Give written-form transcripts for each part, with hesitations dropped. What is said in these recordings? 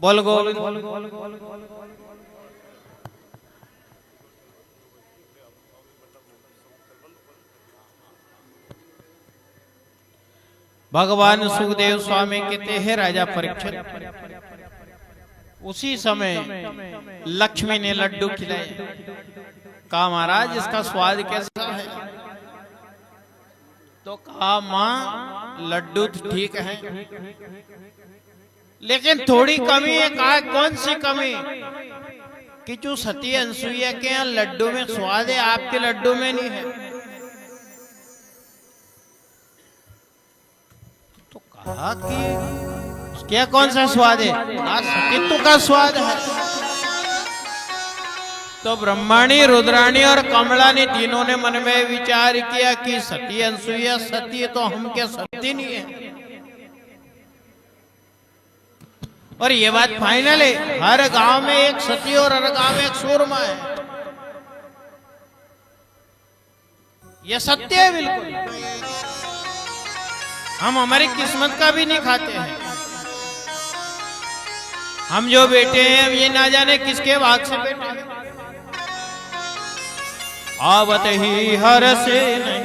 बोल गोविंद। भगवान सुखदेव स्वामी कहते हैं राजा परीक्षित, उसी समय लक्ष्मी ने लड्डू खिलाए। कहा महाराज इसका स्वाद कैसा है? तो कहा मां लड्डू तो ठीक है, लेकिन थोड़ी कमी है। कहा कौन सी कमी? कि जो सती अनसुईया के यहाँ लड्डू में स्वाद है, आपके लड्डू में नहीं है। तो कहा कि क्या कौन सा स्वाद है? सतीत्व का स्वाद है। तो ब्रह्माणी, रुद्राणी और कमला ने तीनों ने मन में विचार किया कि सती अनसुईया सती है, तो हम क्या सती नहीं है? और ये बात फाइनल है, हर गांव में एक सती और हर गांव में एक सूरमा है। ये सत्य है बिल्कुल। हम हमारी किस्मत का भी नहीं खाते हैं। हम जो बेटे हैं ये ना जाने किसके भाग से बेटे हैं। आवत ही हर से नहीं,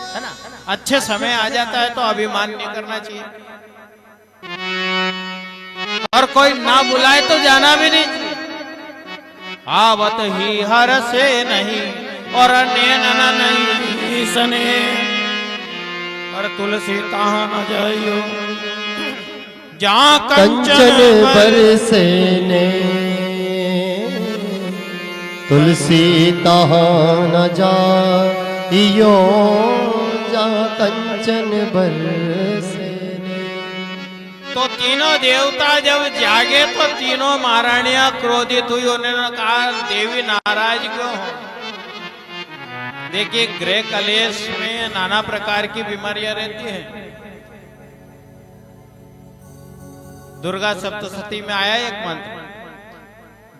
है ना? अच्छे समय आ जाता है तो अभिमान नहीं करना चाहिए, और कोई ना बुलाए तो जाना भी नहीं चाहिए। आवत ही हर से नहीं और नैन नहीं सने, और तुलसी कहाँ न जाइयो जहाँ कंचन बरसे ने, तुलसी तहाँ न जाइयो जहाँ कंचन बरसे ने। तो तीनों देवता जब जागे तो तीनों महारानियां क्रोधित हुई। उन्होंने कहा देवी नाराज क्यों हो? देखिए गृह कलेश में नाना प्रकार की बीमारियां रहती हैं। दुर्गा सप्तशती में आया एक मंत्र,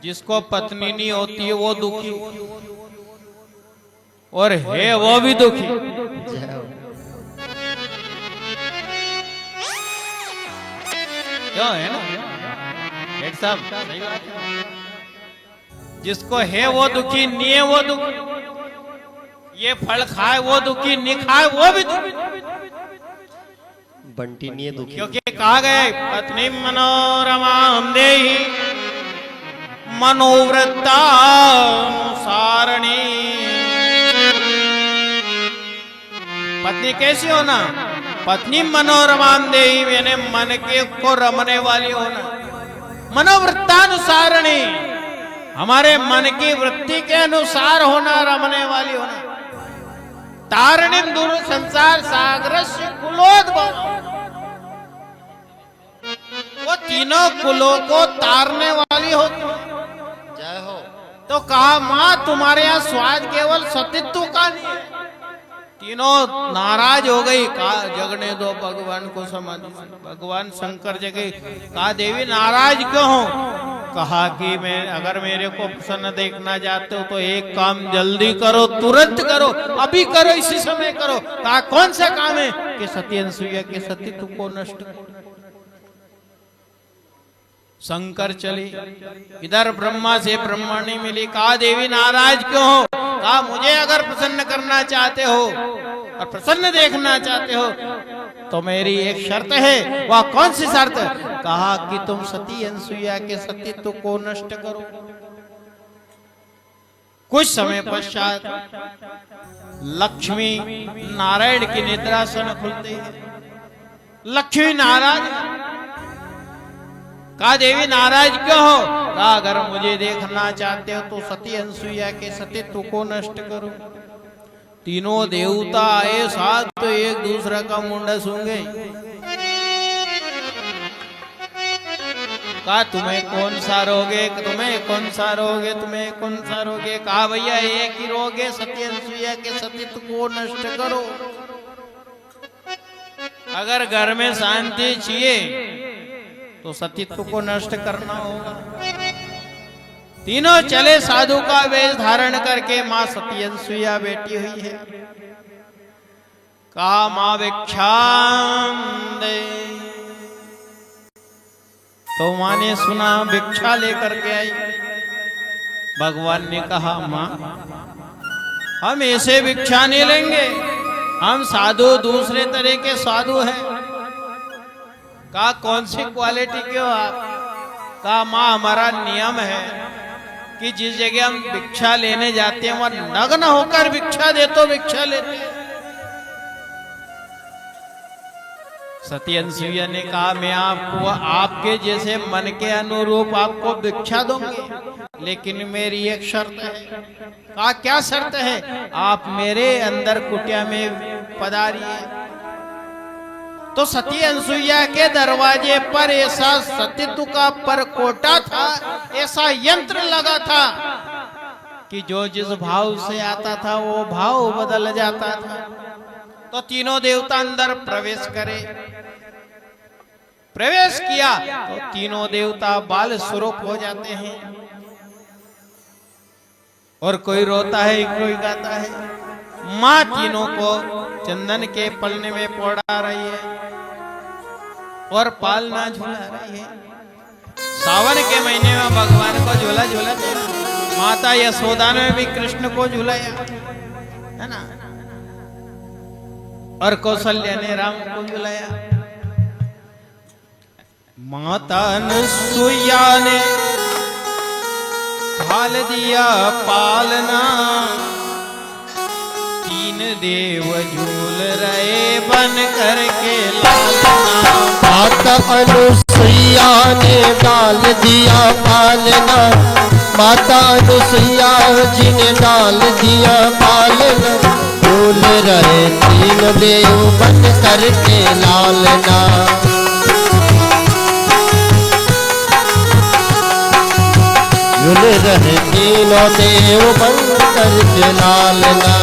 जिसको पत्नी नहीं होती है वो दुखी, और है वो भी दुखी। क्यों है ना हेड साहब? सही बात है। जिसको है वो दुखी, नहीं है वो दुखी। ये फल खाए वो दुखी, नहीं खाए वो भी दुखी। बंटी नहीं है दुखी, क्योंकि कहा गया पत्नी मनोरमा देहि मनोवृत्ता सारणी। पत्नी कैसी होना? पत्नी मनोरमा देहि, यानी मन के को रमने वाली होना। मनोवृत्तानुसारणी, हमारे मन की वृत्ति के अनुसार होना, रमने वाली होना। तारणी दूर संसार सागर से कुलोद्भव, वो तीनों कुलों को तारने वाली होती है। जय हो। तो कहा मां तुम्हारे यहाँ स्वाद केवल सतीत्व का नहीं है। तीनों नाराज हो गई। कहा जगने दो भगवान को समाधि। भगवान शंकर जगे। कहा देवी नाराज क्यों हो? कहा कि मैं अगर मेरे को प्रसन्न देखना चाहते हो तो एक काम जल्दी करो, तुरंत करो, अभी करो, इसी समय करो। कहा कौन सा काम है? कि सती अनसुईया के सतीत्व को नष्ट करो। शंकर चली, इधर ब्रह्मा से ब्रह्मणी मिली। कहा देवी नाराज क्यों हो? कहा मुझे अगर प्रसन्न करना चाहते हो और प्रसन्न देखना चाहते हो तो मेरी एक शर्त है। वह कौन सी शर्त? कहा कि तुम सती अनसुईया के सतीत्व को नष्ट करो। कुछ समय पश्चात लक्ष्मी नारायण की निद्रासन खुलते हैं। लक्ष्मी नाराज। कहा देवी नाराज क्यों हो? कहा अगर मुझे देखना चाहते हो तो सती अनसुईया के सतीत्व को नष्ट करो। तीनों देवता आए साथ तो एक दूसरे का मुंडा सूंघे। कहा तुम्हें कौन सा रोग है? तुम्हें कौन सा रोग है? तुम्हें कौन सा रोग है? कहा भैया एक ही रोग है, सती अनसुईया के सतीत्व को नष्ट करो। अगर घर में शांति चाहिए तो सतीत्व को नष्ट करना होगा। तीनों चले साधु का वेश धारण करके। मां सती अनसुईया बैठी हुई है। कहा मां भिक्षाम दे। तो माँ ने सुना, भिक्षा लेकर के आई। भगवान ने कहा, माँ हम ऐसे भिक्षा नहीं लेंगे, हम साधु दूसरे तरह के साधु हैं। कहा कौन सी क्वालिटी के हो आप? कहा माँ हमारा नियम है कि जिस जगह हम भिक्षा लेने जाते हैं वहां नग्न होकर भिक्षा दे तो भिक्षा लेते हैं। सती अनसुईया ने कहा मैं आपको आपके जैसे मन के अनुरूप आपको भिक्षा दूंगी, लेकिन मेरी एक शर्त है। कहा क्या शर्त है? आप मेरे अंदर कुटिया में पधारिए। तो सती अनसुईया के दरवाजे पर ऐसा सतीत्व का परकोटा था, ऐसा यंत्र लगा था कि जो जिस भाव से आता था वो भाव बदल जाता था। तो तीनों देवता अंदर प्रवेश करे। प्रवेश किया तो तीनों देवता बाल स्वरूप हो जाते हैं, और कोई रोता है कोई गाता है। माँ तीनों को चंदन के पलने में पौड़ा रही है और पालना झूला रही है। सावन के महीने में भगवान को झूला झूला दे, माता यशोदा ने भी कृष्ण को झूलाया, है ना, और कौशल्या ने राम को झूलाया। माता अनसुईया ने भाल दिया पालना, तीन देव झूल रहे बन करके लालना। माता अनुसुईया ने डाल दिया पालना, माता अनुसुईया जी ने डाल दिया पालना। झूल रहे तीन देव बन करके लालना। झूल रहे तीनों देव बन करके लालना।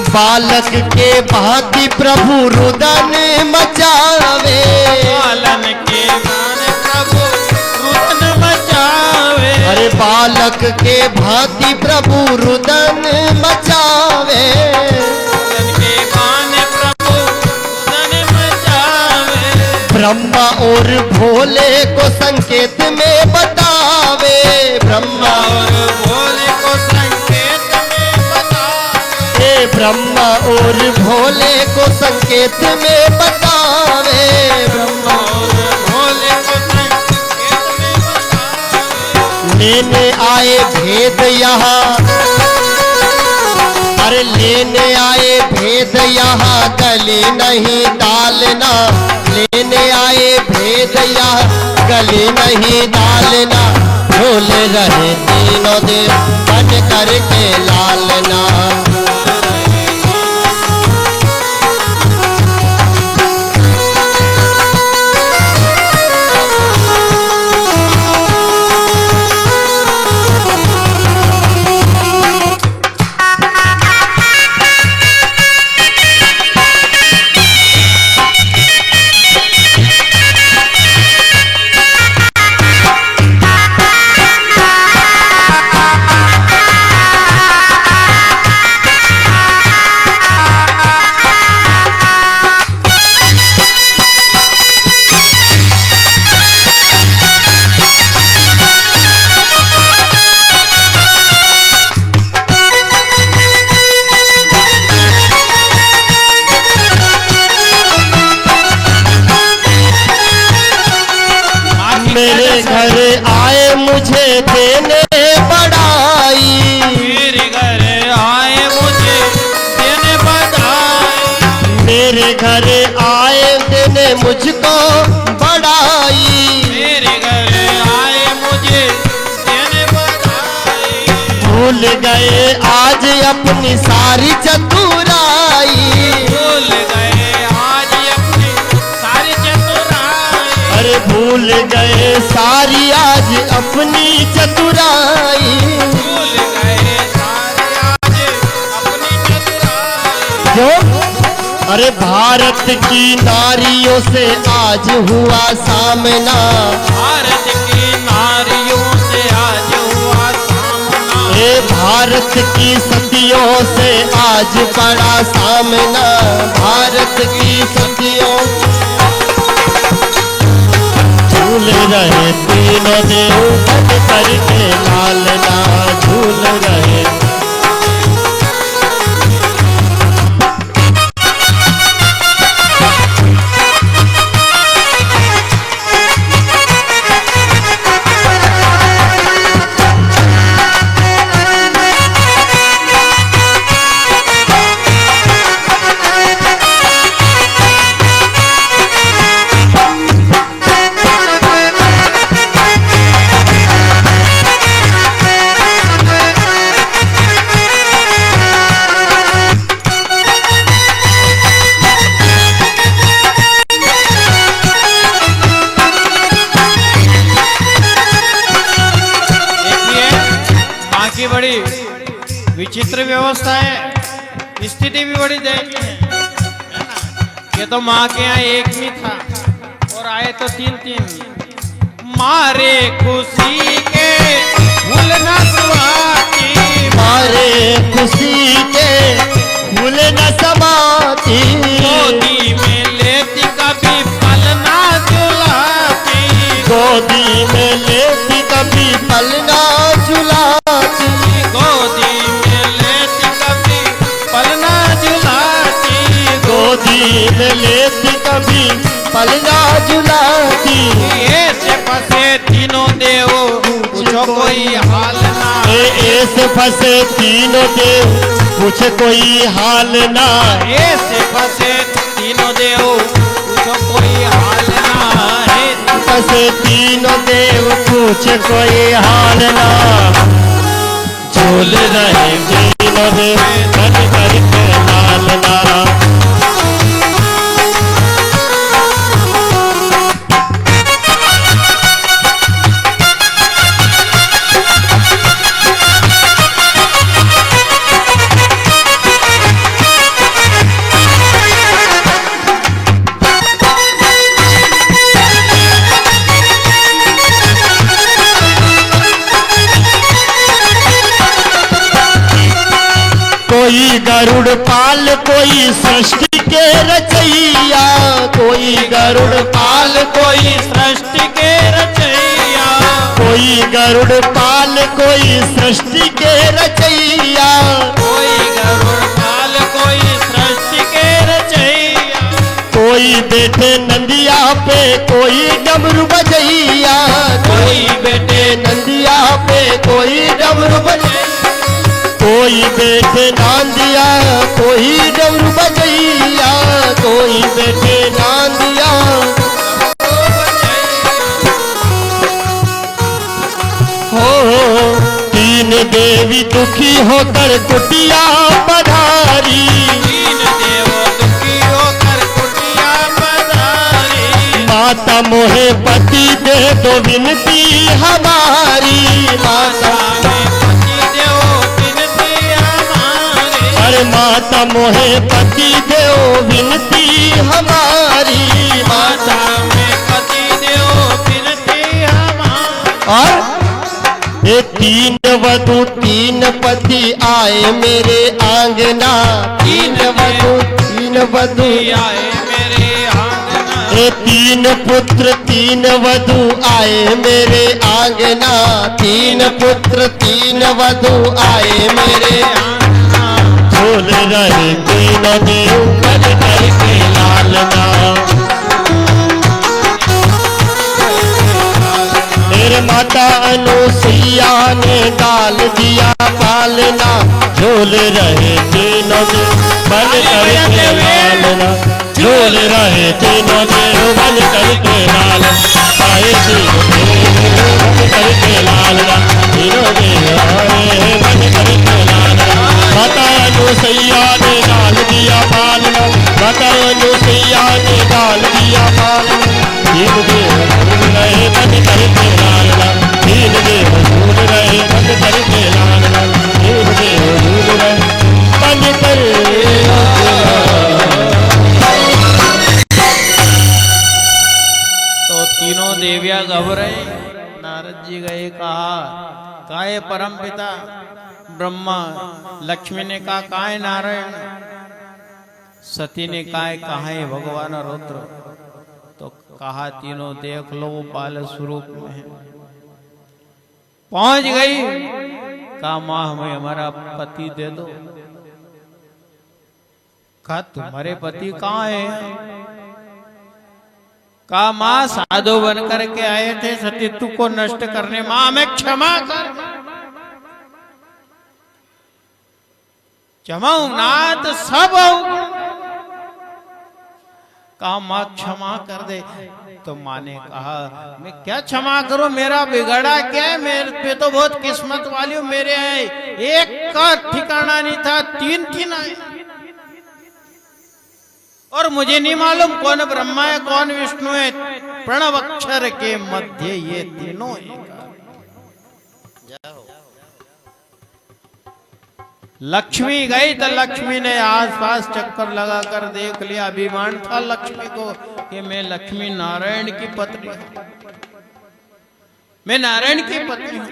बालक के भांति प्रभु रुदन मचावे, पालन के मान प्रभु रुदन मचावे। अरे बालक के भांति प्रभु रुदन मचावे। पालन के मान प्रभु रुदन मचावे। ब्रह्मा और भोले को संकेत में बतावे, ब्रह्मा और भोले को संकेत में बतावे। ब्रह्मा और भोले को संकेत में बतावे। ब्रह्मा और भोले को संकेत में बतावे। लेने आए भेद यहाँ, अरे लेने आए भेद यहाँ गले नहीं डालना। लेने आए भेद यहाँ गले नहीं डालना। झूल रहे तीनों देव बन करके लालना। मेरे घर आए मुझे देने बड़ाई। मेरे घर आए मुझे देने बधाई। मेरे घर आए देने मुझको बड़ाई। मेरे घर आए मुझे देने बधाई। भूल गए आज अपनी सारी चतुराई। भूल गए आज अपनी सारी चतुराई। अरे भूल गए सारी आज अपनी चतुराई। भूल गए सारी क्यों? अरे भारत की नारियों से आज हुआ सामना, भारत की नारियों से आज हुआ सामना, हे भारत की सतियों से आज पड़ा सामना, भारत की सतियों झूल रहे तीनों देव बन करके लालना, झूल रहे। की बड़ी विचित्र व्यवस्था है, स्थिति भी बड़ी दयनीय है ना। ये तो माँ के यहाँ एक ही था और आए तो तीन तीन। मारे खुशी के फूल न समाती, मारे खुशी के फूल न समाती, गोदी में लेती कभी पलना झुलाती, गोदी में लेती कभी पलना झुलाती, गोदी में लेती कभी पलना झुलाती, गोदी में लेती कभी पलना झुलाती। ऐसे फंसे तीनों देव पूछो कोई हाल ना, ऐसे फंसे तीनों देव पूछ कोई हाल ना, ऐसे फंसे तीनों देव पूछो कोई हाल ना, फंसे तीनों देव पूछ कोई हाल ना, झूल रहे तीनों देव बन करके लालना। कोई गरुड़ पाल कोई सृष्टि के रचैया, कोई गरुड़ पाल कोई सृष्टि के रचैया, कोई गरुड़ पाल कोई सृष्टि के रचैया, कोई गरुड़ पाल कोई सृष्टि के रचैया, कोई बैठे नंदिया पे कोई डमरू बजैया, कोई बैठे नंदिया पे कोई डमरू बजैया, कोई बैठे नांदिया कोई डमरू बजैया, कोई बैठे नांदिया। हो तीन देवी दुखी होकर कुटिया पधारी, तीन देव दुखी होकर कुटिया पधारी, माता मोहे पति दे दो विनती हमारी, माता माता मोहे पति देव विनती हमारी, माता में पति देव विनती हमारी। और ये तीन वधू तीन पति आए मेरे आंगना, तीन वधू आए मेरे आंगना, ये तीन पुत्र तीन वधू आए मेरे आंगना, तीन पुत्र तीन वधू आए मेरे आंगना, झूल रहे तीनों देव बन करके लालना। मेरे माता अनुसुईया ने डाल दिया पालना, झूल रहे तीनों देव बन करके लालना, झूल रहे तीनों देव बन करके लालना, आए तीनों देव बन करके लालना, तीनों देव आए बन करके लालना। माता अनुसुईया ने डाल दिया पालना, माता अनुसुईया ने डाल दिया पालना, तीन देव झूल रहे बन करके लालना, तीन देव झूल रहे बन करके लालना, तीन देव झूल रहे बन करके लालना। तीनों देवियां घबराई। नारद जी गए, कहा है परम पिता? ब्रह्मा। लक्ष्मी ने कहा है नारायण। सती ने कहा है भगवान रुद्र। तो कहा तीनों देख लो वो बाल स्वरूप में है। पहुंच गई, कहा मां हमें हमारा पति दे दो। कहा तुम्हारे पति कहाँ है? कहा मां साधु बन करके आए थे सतीत्व को नष्ट करने, मां हमें क्षमा कर। क्षमाऊं नाथ सब कहा मां क्षमा कर दे। तो मां ने कहा मैं क्या क्षमा करूं, मेरा बिगड़ा क्या है? मेरे पे तो बहुत किस्मत वाली हूं, मेरे आए एक का ठिकाना नहीं था, तीन आए। और मुझे नहीं मालूम कौन ब्रह्मा है कौन विष्णु है। प्रणव अक्षर के मध्य ये तीनों एक। लक्ष्मी गई तो लक्ष्मी ने आसपास चक्कर लगाकर देख लिया। अभिमान था लक्ष्मी को कि मैं लक्ष्मी नारायण की पत्नी हूं, मैं नारायण की पत्नी हूं।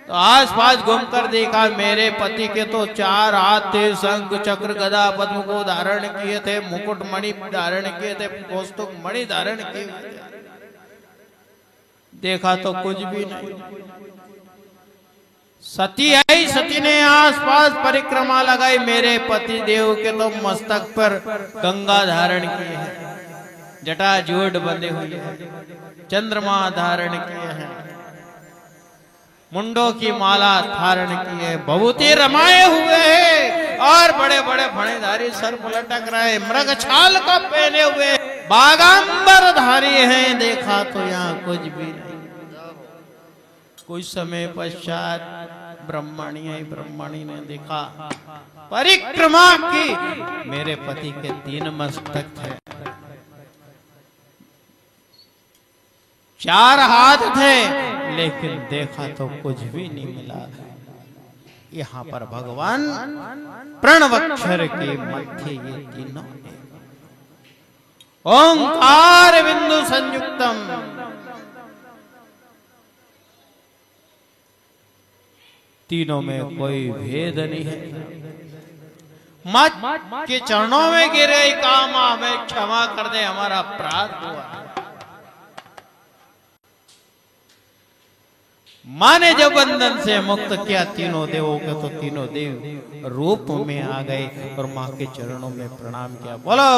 तो आसपास घूमकर देखा मेरे पति के तो 4 हाथ थे, शंख चक्र गदा पद्म को धारण किए थे, मुकुट मणि धारण किए थे, कौस्तुभ मणि धारण किए थे। देखा तो कुछ भी नहीं। सती आई, सती ने आसपास परिक्रमा लगाई। मेरे पति देव के तो मस्तक पर गंगा धारण किए हैं, जटाजूट बंधे हुए हैं, चंद्रमा धारण किए हैं, मुंडों की माला धारण की है, भभूति रमाए हुए हैं और बड़े बड़े फणीधारी सर्प लटक रहे, मृग छाल का पहने हुए बागांबर धारी हैं। देखा तो यहाँ कुछ भी नहीं। कुछ समय पश्चात ब्रह्मणी ने देखा, परिक्रमा की। मेरे पति के 3 मस्तक थे, 4 हाथ थे, लेकिन देखा तो कुछ भी नहीं मिला। यहाँ पर भगवान प्रणवाक्षर के मध्य ये तीनों ओंकार बिंदु संयुक्तम। तीनों में कोई भेद नहीं है। मां के चरणों में गिरे, काम हमें क्षमा कर दे, हमारा अपराध हुआ। मां ने जब बंधन से मुक्त किया तीनों देवों के, तो तीनों देव रूप में आ गए और मां के चरणों में प्रणाम किया। बोलो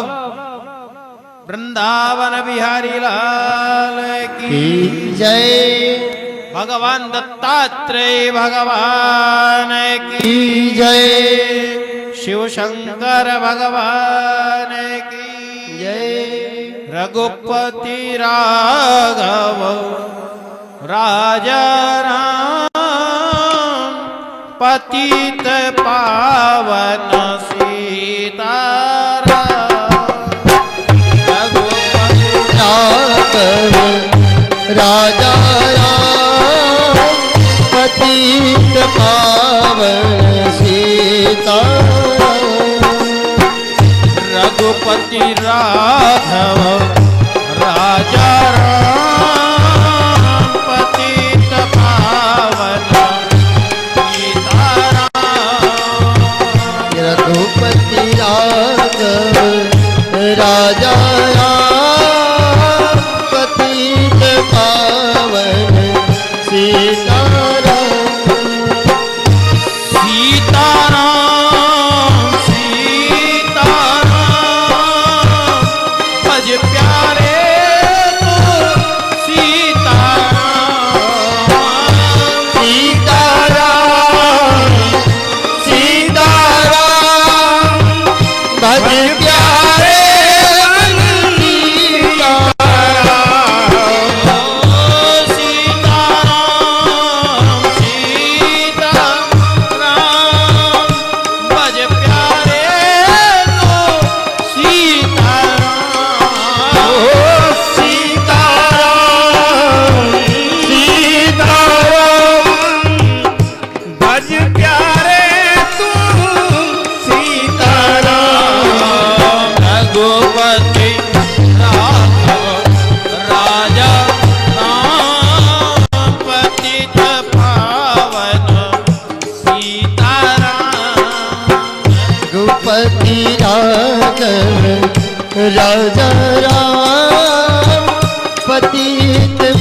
वृंदावन बिहारी लाल की जय। भगवान दत्तात्रेय भगवान की जय। शिव शंकर भगवान की जय। रघुपति राघव राजा राम पतित पावन सीताराम। रघुपति राघव राजा राम पतित पावन सीताराम। रघुपति राघव राजा राम पतित पावन सीताराम। रघुपति राघव राजा राम पतित पावन सीताराम। सीताराम सीताराम भज प्यारे तो सीताराम।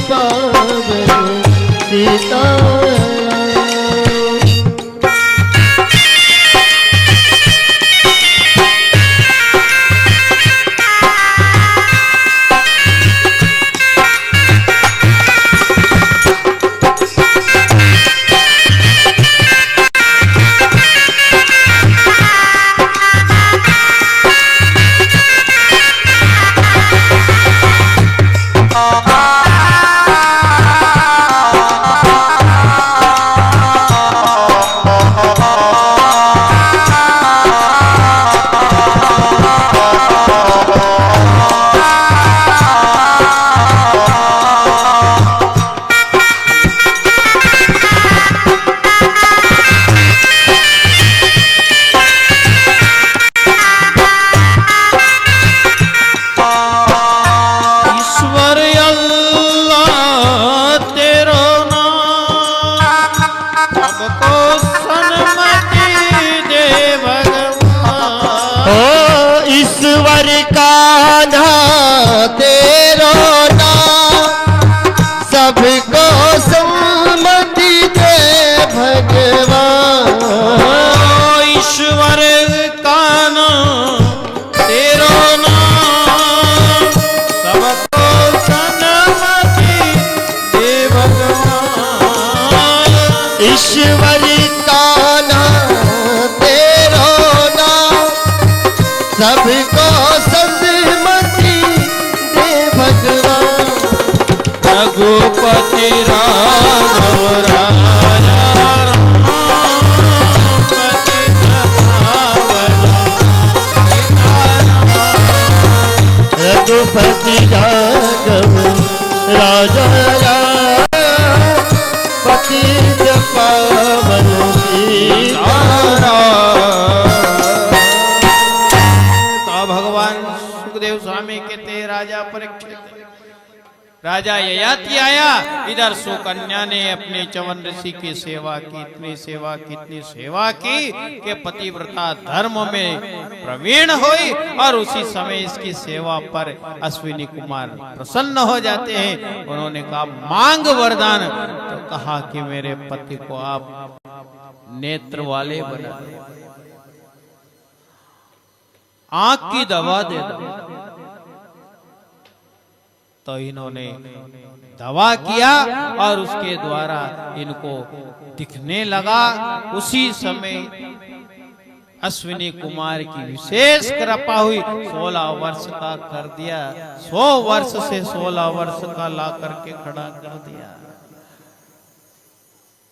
पावन सीता सबको सम्मति दे भगवान ईश्वर का नाम तेरो नाम सबको सम्मति दे भगवान ईश्वर का नाम तेरो नाम सबको सम्मति दे भगवान रघुपति राघव राजा रघुपति राघव राजा पतित पावन तो भगवान सुखदेव स्वामी कहते राजा परीक्षित राजा ययाति आया इधर सुकन्या ने अपने चवन ऋषि की सेवा की इतनी सेवा की कि पतिव्रता धर्म में प्रवीण हुई और उसी समय इसकी सेवा पर अश्विनी कुमार प्रसन्न हो जाते हैं। उन्होंने कहा मांग वरदान, तो कहा कि मेरे पति को आप नेत्र वाले बना दे, आंख की दवा दे दो। तो इन्होंने दवा किया और उसके द्वारा इनको दिखने लगा। उसी समय अश्विनी कुमार की विशेष कृपा हुई, 16 वर्ष का कर दिया, 100 वर्ष से 16 वर्ष का ला करके खड़ा कर दिया।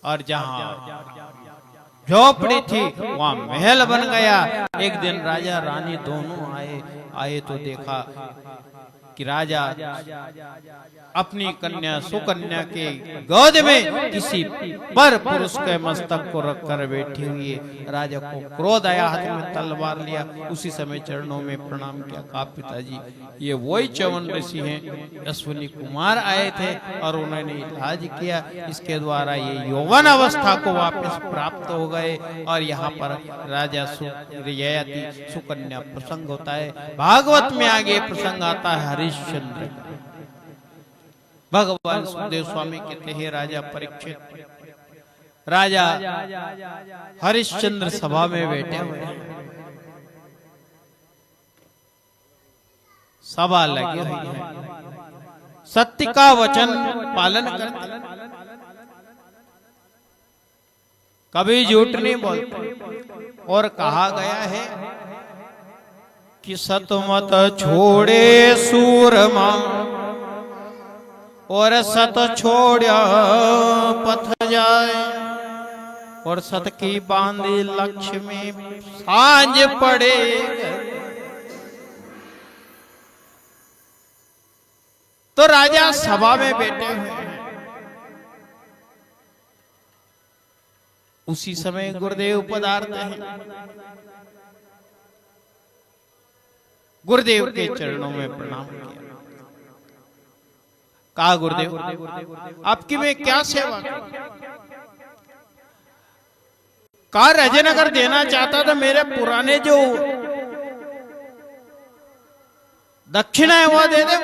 और जहां झोपड़ी थी वहां महल बन गया। एक दिन राजा रानी दोनों आए तो देखा कि राजा अपनी कन्या सुकन्या के गोद में किसी पर पुरुष के मस्तक को रखकर बैठी हुई है। राजा को क्रोध आया, हाथ में तलवार लिया, उसी समय चरणों में प्रणाम किया। कहा पिताजी ये वही चवन ऋषि हैं, अश्विनी कुमार आए थे और उन्होंने इलाज किया, इसके द्वारा ये यौवन अवस्था को वापस प्राप्त हो गए। और यहाँ पर राजा ययाति सुकन्या प्रसंग होता है। भागवत में आगे प्रसंग आता है हरिश्चंद्र। भगवान सुखदेव स्वामी कहते हैं राजा परीक्षित, राजा हरिश्चंद्र सभा में बैठे हुए हैं, सभा लगी हुई है, सत्य का वचन पालन करते, कभी झूठ नहीं बोलते। और कहा गया है कि सत मत छोड़े सूरमा और सत छोड़ा पथ जाए, और सत की बांधी लक्ष्य में सांझ पड़े। तो राजा सभा में बैठे हुए हैं। उसी समय गुरुदेव पधारते हैं। गुरुदेव के चरणों में प्रणाम किया। कहा गुरुदेव आपकी मैं क्या सेवा करूं? कहा राजेनगर देना चाहता था, मेरे पुराने जो दक्षिणा है वह दे दे।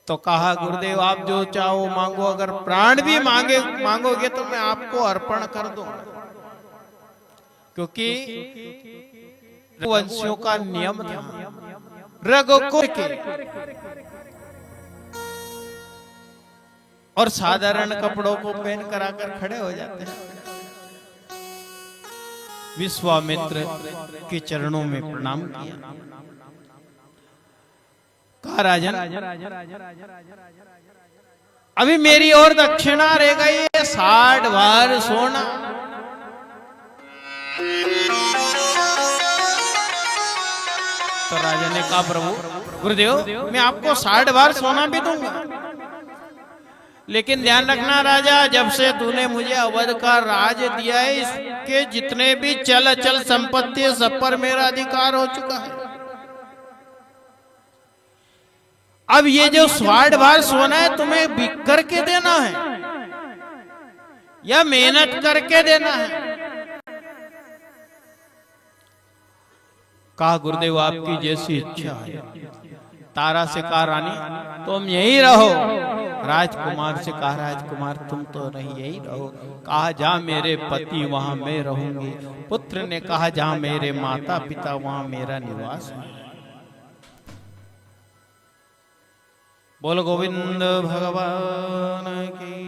तो कहा गुरुदेव आप जो चाहो मांगो, अगर प्राण भी मांगोगे तो मैं आपको अर्पण कर दूंगा, क्योंकि वंशियों का नियम था रघुकुल के, और साधारण कपड़ों को पहन कर आकर खड़े हो जाते हैं। विश्वामित्र के चरणों में प्रणाम किया। कहा राजन अभी मेरी और दक्षिणा रह गई है 60 भार सोना। तो राजा ने कहा प्रभु गुरुदेव मैं आपको 60 भार सोना भी दूंगा, लेकिन ध्यान रखना राजा, जब से तूने मुझे अवध का राज दिया है इसके जितने भी चल अचल संपत्ति है सब पर मेरा अधिकार हो चुका है। अब ये जो 60 भार सोना है तुम्हें बिक करके देना है या मेहनत करके देना है? कहा गुरुदेव आपकी जैसी इच्छा है। तारा से कहा रानी तुम यही रहो। राजकुमार से कहा राजकुमार तुम तो नहीं यही रहो। कहा जहां मेरे पति वहां मैं रहूंगी। पुत्र ने कहा जहां मेरे माता पिता वहां मेरा निवास है। बोल गोविंद भगवान की।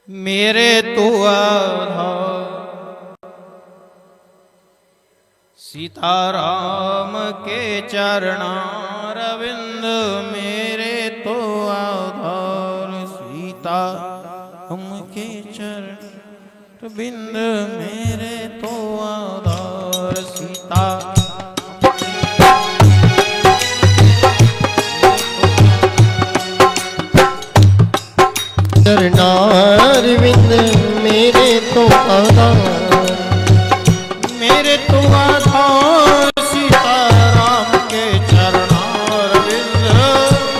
मेरे तो आधार सीताराम के चरणारविंद, मेरे तो आधार सीताराम के चरणारविंद, मेरे तो आधार सीता। चरणारविंद मेरे तो आधार, मेरे तो आधार सीताराम के चरणारविंद,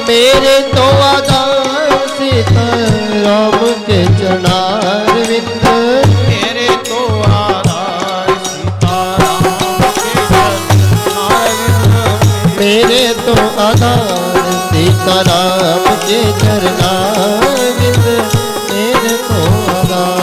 मेरे तो आधार सीताराम के चरणारविंद, मेरे तो आधार सीताराम के चरणारविंद, मेरे तो आधार सीताराम के चरणारविंद, मेरे तो आधार।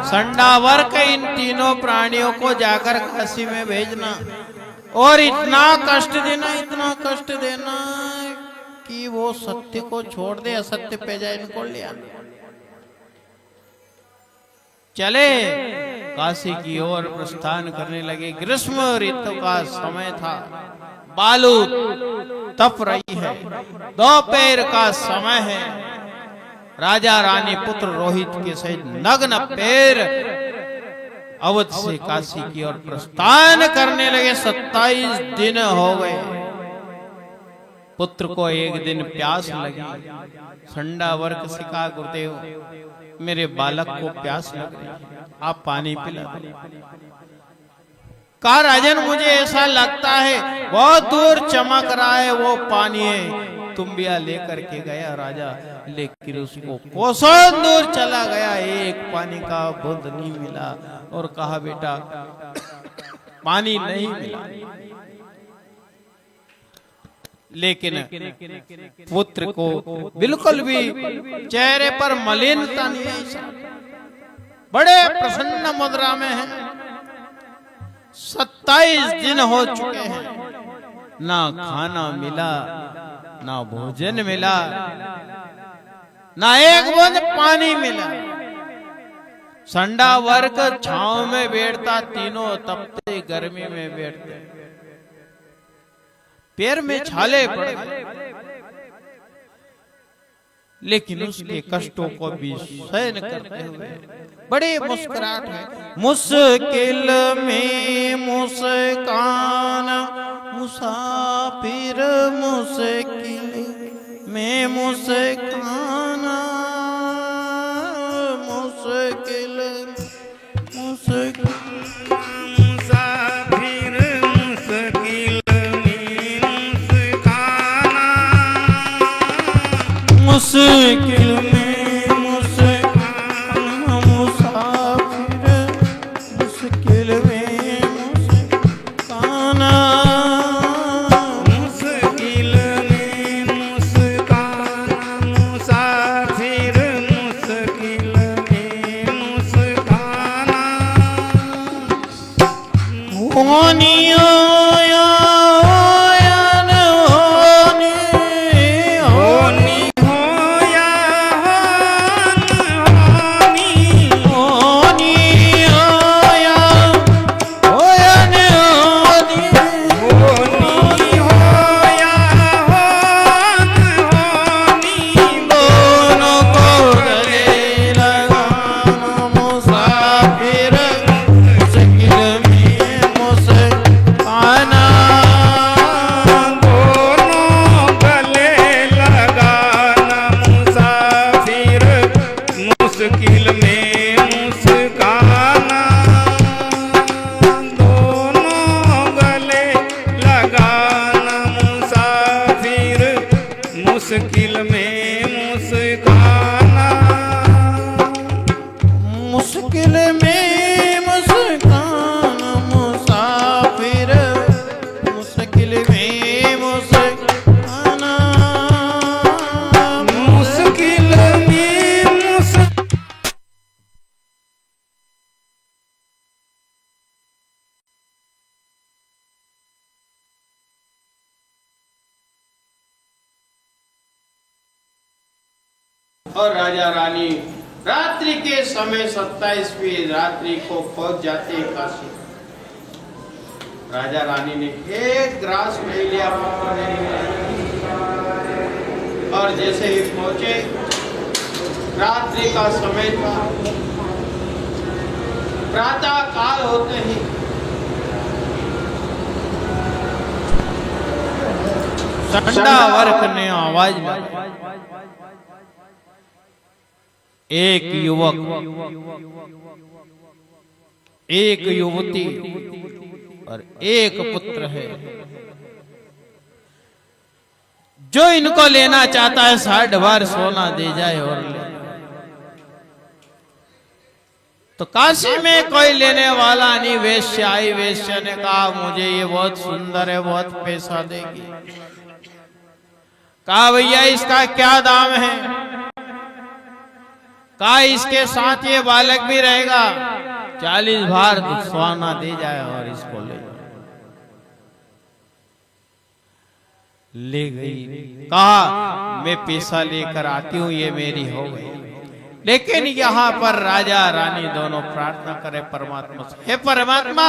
संडावर के इन तीनों प्राणियों को जाकर काशी में भेजना और इतना कष्ट देना, इतना कष्ट देना कि वो सत्य को छोड़ दे, असत्य पे जाए, इनको ले आना। चले काशी की ओर प्रस्थान करने लगे। ग्रीष्म ऋतु का समय था, बालू तप रही है, दोपहर का समय है। राजा रानी पुत्र रोहित के सहित नग्न पैर अवध से काशी की ओर प्रस्थान करने लगे। 27 दिन हो गए। पुत्र को एक दिन प्यास लगी। संडावर्क से कहा गुरुदेव मेरे बालक को प्यास लग रही है, आप पानी पिला दो। कहा राजन मुझे ऐसा लगता है बहुत दूर चमक रहा है वो पानी है। तुम्बिया लेकर के गया राजा, लेकिन उसको कोसों दूर चला गया, एक पानी का बूंद नहीं मिला। और कहा बेटा पानी नहीं मिला। लेकिन पुत्र को बिल्कुल भी चेहरे पर मलिनता नहीं है, बड़े प्रसन्न मुद्रा में है। 27 दिन हो चुके हैं, ना खाना मिला ना भोजन मिला। ना एक बूंद पानी मिला। संडा वर्ग छांव में बैठता, तीनों तपते गर्मी में बैठते, पैर में छाले पड़े, लेकिन उसके कष्टों को भी सहन करते हुए बड़े मुस्कुराहट है। मुश्किल में मुस्कान मुसाफिर, मुश्किल में मुस्कान मुश्किल मुश्किल मुसाफिर, मुश्किल में मुस्काना, मुश्किल में मुस्कान मुसाफिर, मुश्किल में मुस्काना, मुश्किल में मुस्काना, मुसाफिर, मुश्किल में मुस्काना। होनी आया आयन होनी होनी होया होनी, होनी आया आयन होनी होनी होया होनी, दोनों को गले लगाना मुसाफिर, मुश्किल में मुस्काना, दोनों गले लगाना मुसाफिर, मुश्किल में मुस्काना, दोनों गले लगाना मुसाफिर, मुश्किल में मुस्काना। मुश्किल में मुस्कान मुसाफिर, मुश्किल में मुस्काना, मुश्किल में और राजा रानी रात्रि के समय 27वीं रात्रि को पहुंच जाते काशी। राजा रानी ने एक ग्रास ले लिया और जैसे ही पहुंचे, रात्रि का समय था, प्रातः काल होते ही संडा वर्क ने आवाज लगाई। एक युवक, एक युवती और एक पुत्र है जो इनको लेना चाहता है। 60 बार सोना दे जाए और ले। तो काशी में कोई लेने वाला नहीं। वेश्य आई, वेश्य ने कहा मुझे ये बहुत सुंदर है, बहुत पैसा देगी। कहा भैया इसका क्या दाम है? कहा इसके साथ ये बालक भी रहेगा, 40 बार सोना दे जाए और इसको ले जाए। ले गई, कहा मैं पैसा लेकर आती हूं, ये मेरी हो गई। लेकिन यहाँ पर राजा रानी दोनों प्रार्थना करे परमात्मा से, हे परमात्मा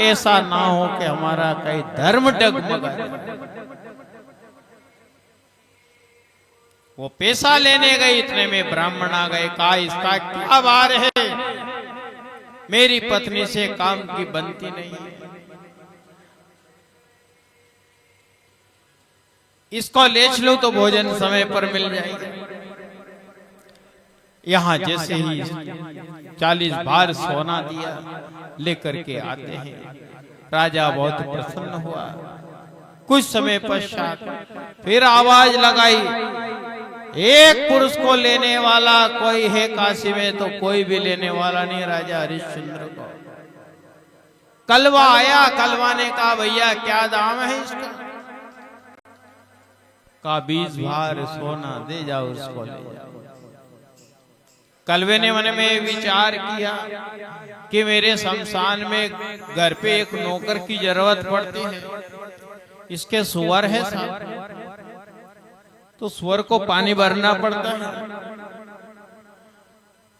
ऐसा ना हो कि हमारा कहीं धर्म डगमगाए। वो पैसा लेने गए, इतने में ब्राह्मण आ गए। कहा इसका क्या वार है? मेरी पत्नी से काम की बनती नहीं है, इसको ले चलो तो भोजन समय पर मिल जाएगा। यहाँ जैसे ही 40 बार सोना दिया, लेकर के आते हैं। राजा बहुत प्रसन्न हुआ। कुछ समय पश्चात फिर आवाज लगाई, एक पुरुष को लेने वाला कोई है काशी में? तो कोई भी लेने वाला नहीं। राजा हरिश्चंद्र को कलवा आया। कलवा ने कहा भैया क्या दाम है इसका? का 20 बार सोना दे जाओ, उसको ले जाओ। कलवे ने मन में विचार किया कि मेरे शमशान में घर पे एक नौकर की जरूरत पड़ती है, इसके सुअर है साथ, तो सुअर को पानी भरना पड़ता है।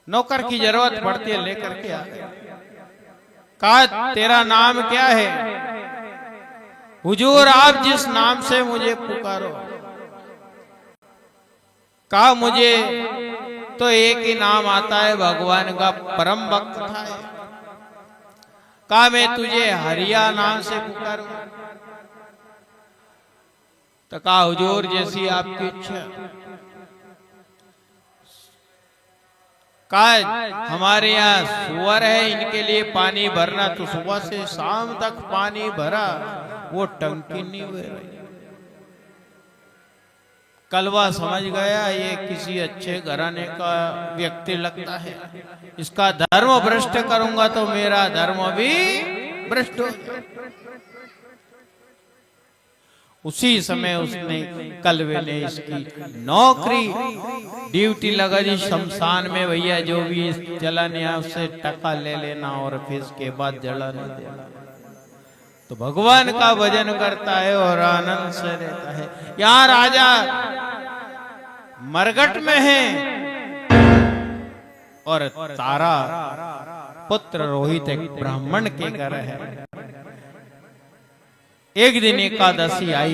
नौकर की जरूरत पड़ती है, लेकर के आ गया। कहा तेरा नाम क्या है? हुजूर आप जिस नाम से मुझे पुकारो। कहा मुझे तो एक ही नाम आता है, भगवान का परम भक्त था। कहा मैं तुझे हरिया नाम से पुकारूं। तो कहा हुजूर जैसी आपकी इच्छा। कहा हमारे यहाँ सुअर है, इनके लिए पानी भरना, तो सुबह से शाम तक पानी भरा, वो टंकी नहीं बह रही। कलवा समझ गया ये किसी अच्छे घराने का व्यक्ति लगता है, इसका धर्म भ्रष्ट करूंगा तो मेरा धर्म भी भ्रष्ट हो जाए। उसी समय उसने कलवे ने इसकी नौकरी ड्यूटी लगा दी शमशान में। भैया जो भी जलाने उससे टका ले लेना और फिर इसके बाद जलाने देना। तो भगवान का भजन करता है और आनंद से रहता है। यहाँ राजा मरघट में है और तारा पुत्र रोहित एक ब्राह्मण के घर है। एक दिन एकादशी आई।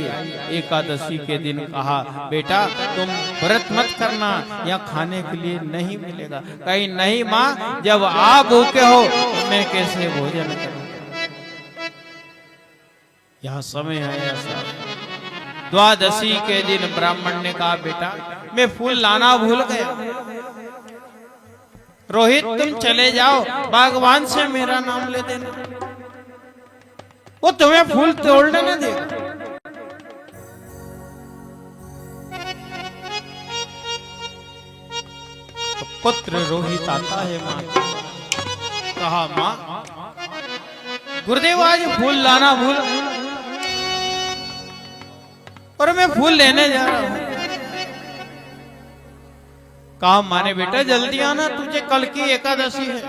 एकादशी के दिन कहा बेटा तुम व्रत मत करना, या खाने के लिए नहीं मिलेगा। कहीं नहीं माँ, जब आप भूखे हो तो मैं कैसे भोजन करूं। यह समय है ऐसा। द्वादशी के दिन ब्राह्मण ने कहा बेटा मैं फूल लाना भूल गया, रोहित तुम चले जाओ बागवान से मेरा नाम ले देना, वो तुम्हें फूल तोड़ने न देगा। तो पुत्र रोहित आता है मां, कहा मां गुरुदेव आज फूल लाना भूल और मैं फूल लेने जा रहा हूं। कहा माने बेटा जल्दी आना, तुझे कल की एकादशी है,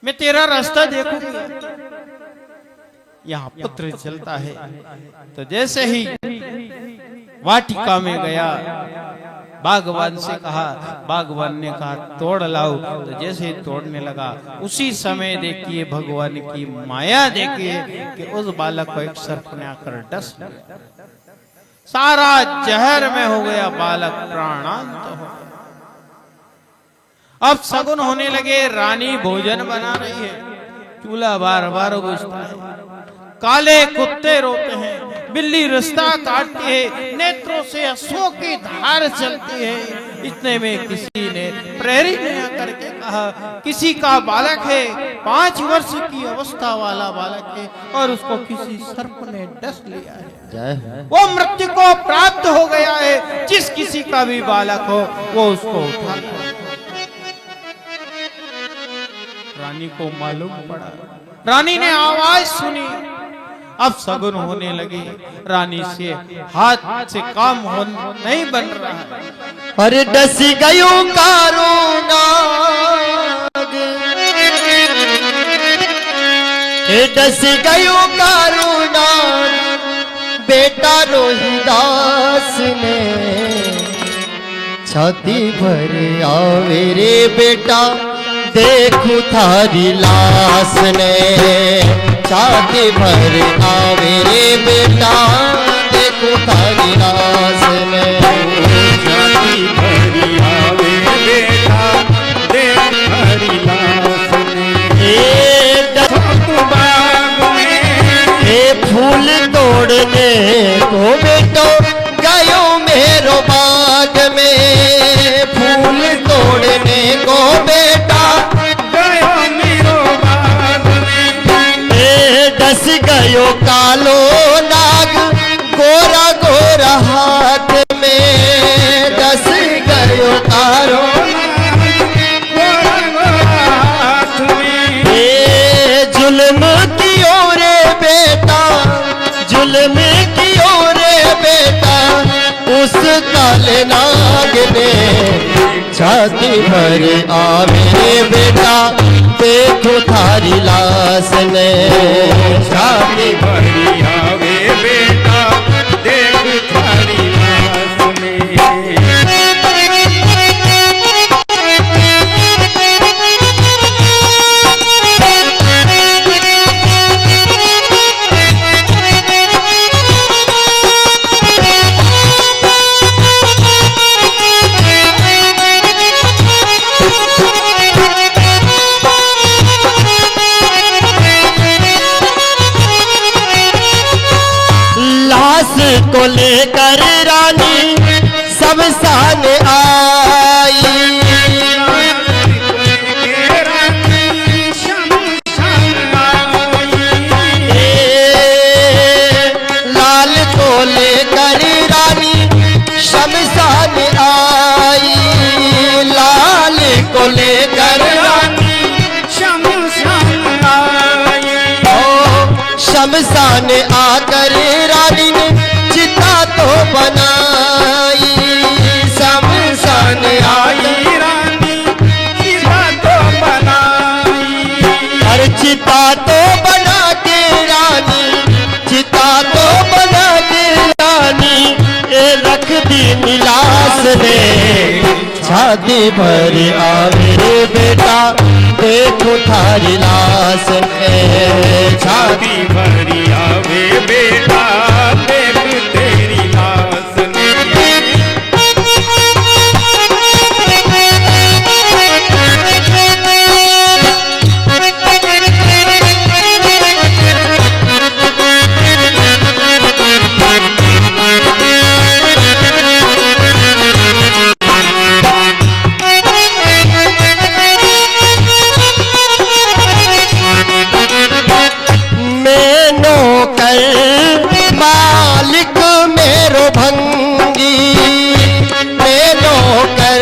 मैं तेरा रास्ता देखूंगी। यहाँ पुत्र चलता है तो जैसे ही वाटिका में गया, बागवान से कहा, बागवान ने कहा तोड़ लाओ। तो जैसे ही तोड़ने लगा उसी समय देखिए भगवान की माया देखिए कि उस बालक को एक सर्प ने आकर डस लिया। सारा जहर में हो गया, बालक प्राणांत हो गया। अब सगुन होने लगे, रानी भोजन बना रही है, चूल्हा बार बार बुझता है, काले कुत्ते रोते हैं, बिल्ली रास्ता काटती है, नेत्रों से अश्वों की धार चलती है। इतने में किसी ने प्रहरी ने आकर के कहा किसी का बालक है, 5 वर्ष की अवस्था वाला बालक है और उसको किसी सर्प ने डस लिया है, वो मृत्यु को प्राप्त हो गया है। जिस किसी का भी बालक हो वो उसको उठा ले। रानी को मालूम पड़ा, रानी ने आवाज सुनी, अब सगुन होने लगी। रानी से हाथ से काम नहीं बन रहा है। अरे डस गयो कारो नाग, डस गयो कारो नाग, बेटा रोहिदास ने छाती भर आवे रे बेटा, देखू थारी लाश ने छाती भर आवे रे बेटा, देखू थारी लाश ने छाती भरी आवे बेटा, देख थारी लाश ने। बाग में फूल तोड़ने को बेटो गयो मेरो बाग में, फूल तोड़ने को बेटा गयो मेरो बाग में। डस गयो कालो नाग, गोरा गोरा हाथ में, डस गयो कालो हाथ में। जुल्म कियो रे बेटा, जुल्म कियो रे बेटा, उस काले नाग ने छाती भर आवे बेटा, देखो थारी लाश ने छाती भरी आवे बेटा, देख थारी लाश में। लेकर रानी शमशान आई। लाल को लेकर रानी शमशान आई। लाल को लेकर शमशान आकर रानी ने चिता तो बनाई। शमशान आई रानी चिता तो बनाई। हर चिता तो बना के रानी, चिता तो बना के रानी ये रख दी नीलाश ने। छाती भर आवे बेटा देखो थारी लाश ने। छाती भरी आवे बेटा देख तेरी लाश ने। मालिक मेरो भंगी, मैं नौकर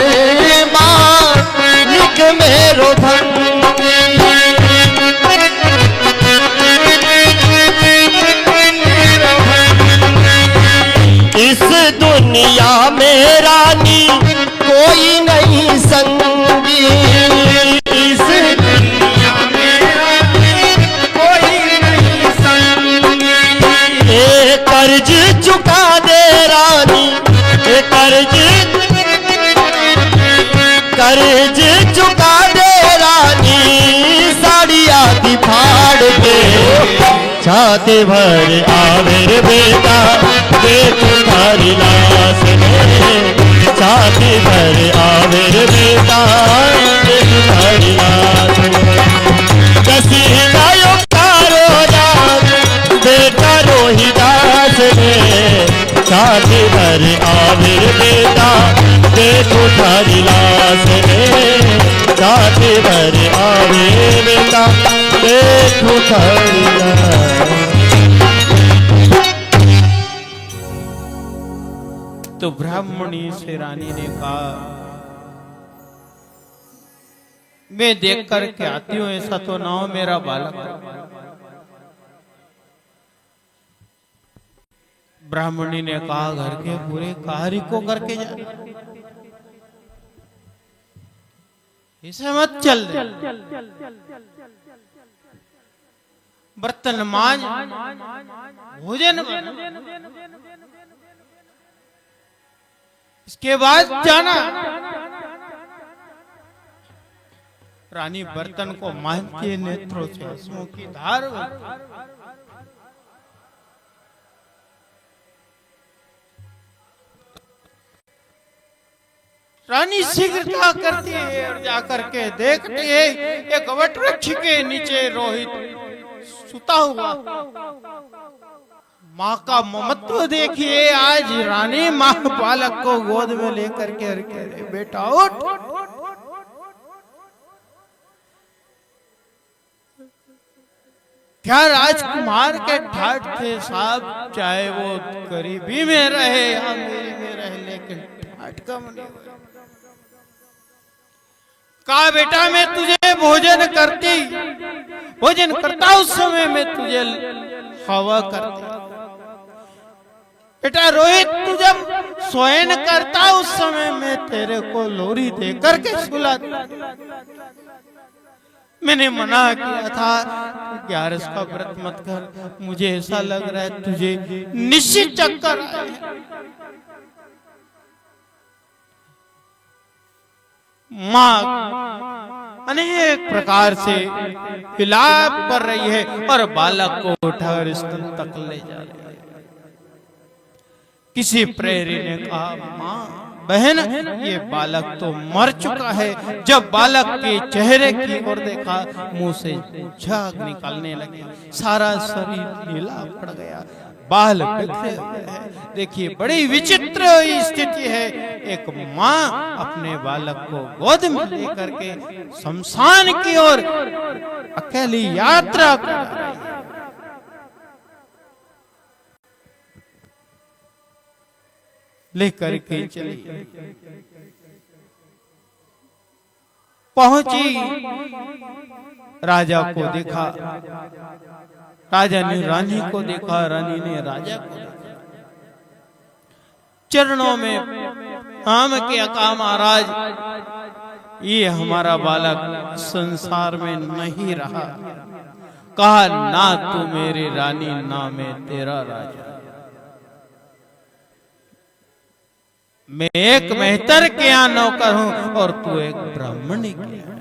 मालिक मेरो भंगी। इस दुनिया में रानी कोई नहीं संगी। इस दुनिया में कोई नहीं संगी। कर्ज चुका दे रानी, कर्ज चुका दे रानी। साड़ी आदि फाड़ के छाती भर आवे बेटा देख थारी लाश ने। छाती भर आवे बेटा देख थारी लाश ने। कसी गायो कारो राम बेटा रोहिदास ने। छाती भर आवे बेटा देखो थारी लाश ने। छाती भर आवे बेटा देखो थारी लाश। तो ब्राह्मणी से रानी ने कहा, मैं देख कर के आती हूँ, ऐसा तो ना हो मेरा बालक। ब्राह्मणी ने कहा, घर के पूरे कार्य को करके जा, इसे मत चल दे। बर्तन मांज, भोजन बना, इसके बाद जाना। रानी बर्तन को मांझ के नेत्रों से आंसुओं की धार रानी शीघ्रता करती है और जाकर के देखती है एक वट वृक्ष के नीचे रोहित सुता हुआ। माँ का ममत्व देखिए, आज रानी माँ बालक को गोद में लेकर के बेटा उठ। क्या राजकुमार के ठाठ थे साहब, चाहे वो गरीबी में रहे या अमीरी में रहे, लेकिन ठाठ कम नहीं हुआ। कहा बेटा मैं तुझे भोजन करता उस समय में तुझे हवा करती। बेटा रोहित तू जब स्वयं करता उस समय में तेरे को लोरी दे करके सुलाता। मैंने मना किया था 11 का व्रत मत कर, मुझे ऐसा लग रहा है तुझे निश्चित चक्कर आए। माँ अनेक प्रकार से विलाप कर रही है और बालक को उठाकर स्तन तक ले जा रही है। किसी प्रेरी ने कहा, माँ बहन ये बालक तो मर चुका है। जब बालक के चेहरे की ओर देखा, मुंह से झाग निकलने लगे, सारा शरीर नीला पड़ गया, बाल बिखरे हुए हैं। देखिए बड़ी विचित्र स्थिति है। एक माँ अपने बालक को गोद में लेकर के शमशान की ओर अकेली यात्रा कर रही है। लेकर के चली, पहुंची, राजा को देखा, राजा ने रानी को देखा, रानी ने राजा को देखा। चरणों में हम के अका महाराज, ये हमारा बालक संसार में नहीं रहा। कहा ना तू मेरी रानी, ना मैं तेरा राजा। मैं एक मेहतर के यहाँ नौकर हूं और तू एक ब्राह्मणी के यहाँ।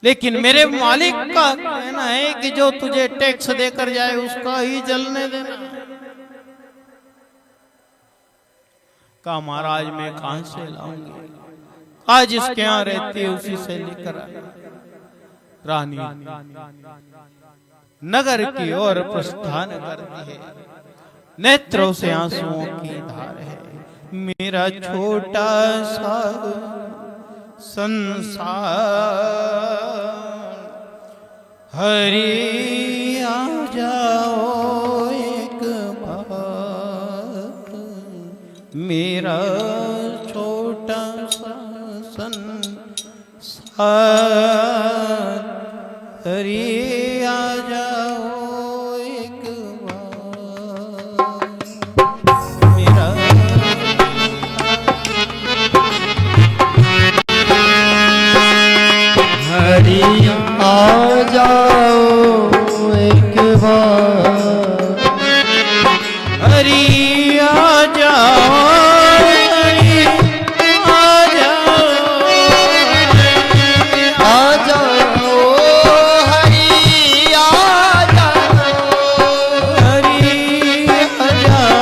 लेकिन मेरे मालिक का कहना है कि जो तुझे टैक्स देकर जाए उसका ही जलने देना। का महाराज मैं कहां से लाऊंगी? आज जिसके यहाँ रहती है उसी से लेकर आए। रानी नगर की ओर प्रस्थान करती है, नेत्रों से आंसुओं की धार है। मेरा छोटा सा संसार, हरि आ जाओ एक बार। मेरा छोटा सा संसार, हरि आ जाओ एक बार। मेरा हरि आ जाओ एक बार, हरि आ जाओ, हरि आ जाओ, आ जाओ हरि आ जाओ, हरि आ जाओ,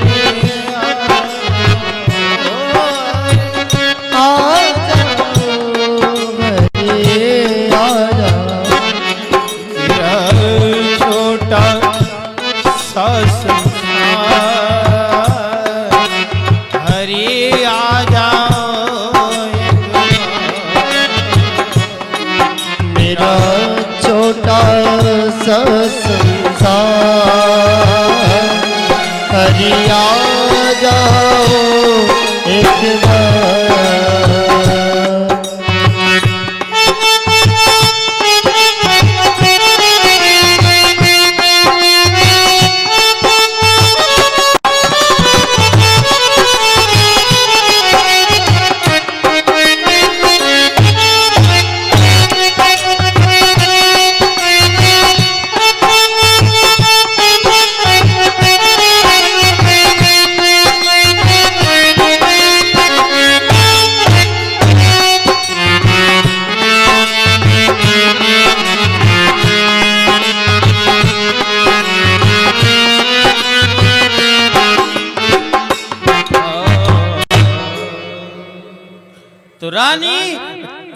हरि आ जाओ हरि आ जाओ। मेरा छोटा सा संसार, हरि आ जाओ एक बार। मेरा छोटा सा संसार, हरि आ जाओ एक बार। तो रानी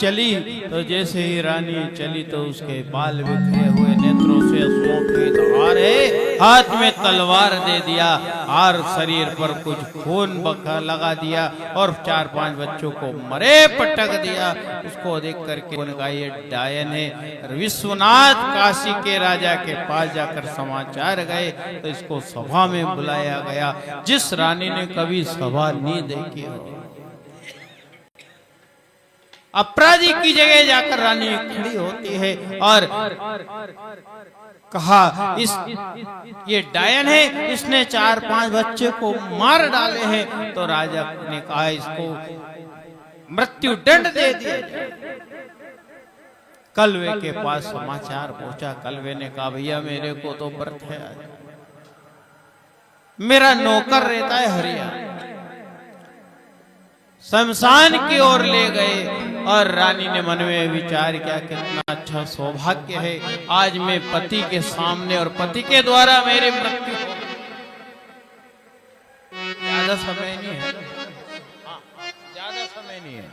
चली, तो जैसे ही रानी चली तो उसके बाल बिखरे हुए, नेत्रों से आंसुओं की धार है, हाथ में तलवार दे दिया और शरीर पर कुछ खून बखा लगा दिया और 4-5 बच्चों को मरे पटक दिया। उसको देख करके उन्होंने कहा ये डायन है। विश्वनाथ काशी के राजा के पास जाकर समाचार गए तो इसको सभा में बुलाया गया, जिस रानी ने कभी सभा नहीं देखी हो। अपराधी की जगह जाकर रानी खड़ी होती है और कहा ये डायन है, इसने 4-5 बच्चे को मार डाले हैं। तो राजा ने कहा इसको मृत्यु दंड दे दिया। कलवे के पास समाचार पहुंचा। कलवे ने कहा भैया मेरे को तो व्रत है, मेरा नौकर रहता है हरिया। शमशान की ओर ले गए और रानी ने मन में विचार किया कितना अच्छा सौभाग्य है, आज मैं पति के सामने और पति के द्वारा मेरी मृत्यु हो। ज्यादा समय नहीं है, ज्यादा समय नहीं है।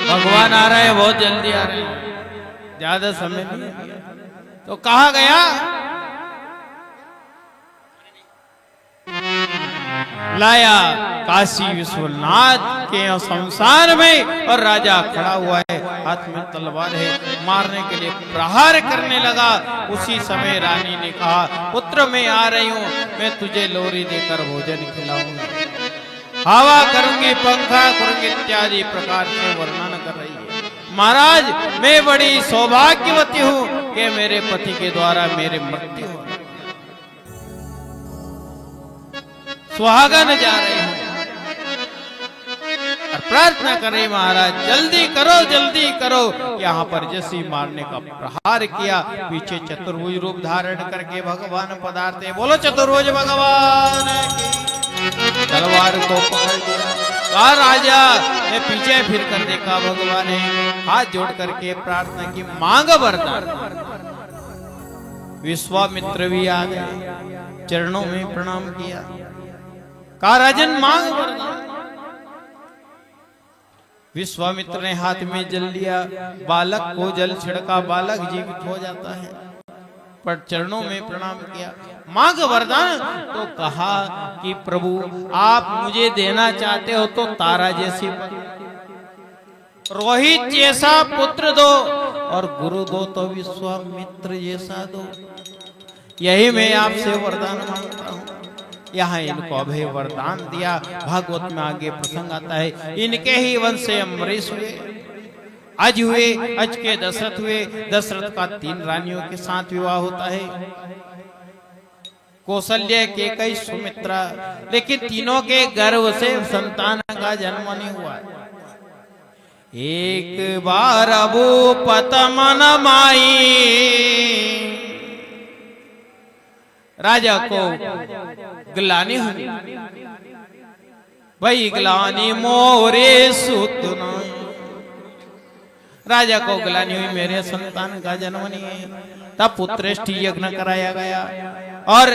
भगवान आ रहे हैं, बहुत जल्दी आ रहे हैं, ज्यादा समय नहीं है। तो कहा गया लाया काशी विश्वनाथ के शमशान में, और राजा खड़ा हुआ है, हाथ में तलवार है, मारने के लिए प्रहार करने लगा। उसी समय रानी ने कहा, पुत्र मैं आ रही हूँ, मैं तुझे लोरी देकर भोजन खिलाऊंगी, हवा करूंगी, पंखा करूंगी, इत्यादि प्रकार से वर्णन कर रही है। महाराज मैं बड़ी सौभाग्यवती हूँ कि मेरे पति के द्वारा मेरे मृत्यु हो, सुहागन जा रहे हैं और प्रार्थना करें, महाराज जल्दी करो। यहाँ पर जैसे मारने का प्रहार किया, पीछे चतुर्भुज रूप धारण करके भगवान पधारते। बोलो चतुर्भुज भगवान की। तलवार को पकड़ लिया, कहा राजा ने पीछे फिर कर देखा, भगवान ने हाथ जोड़ करके प्रार्थना की, मांग वरदान। विश्वामित्र भी आ गए, चरणों में प्रणाम किया, कहा राजन मांग वरदान। विश्वामित्र ने हाथ में जल लिया, बालक को जल छिड़का, बालक जीवित हो जाता है, पर चरणों में प्रणाम किया, मांग वरदान। तो कहा कि प्रभु आप मुझे देना चाहते हो तो तारा जैसी, रोहित जैसा पुत्र दो, और गुरु दो तो विश्वामित्र जैसा दो, यही मैं आपसे वरदान मांगता हूँ। यहाँ इनको अभय वरदान दिया। भागवत में आगे प्रसंग आता है, इनके ही वंश से अम्बरीश हुए, अज हुए, अज के दशरथ हुए। दशरथ का 3 रानियों के साथ विवाह होता है, कौशल्य, केकई, सुमित्रा, लेकिन तीनों के गर्भ से संतान का जन्म नहीं हुआ। एक बार भूपत मन माई, राजा को ग्लानि हुई, भाई ग्लानि मोरे सुत नाई। राजा को ग्लानि हुई, मेरे संतान का जन्म नहीं है। तब पुत्रेष्टि यज्ञ कराया गया और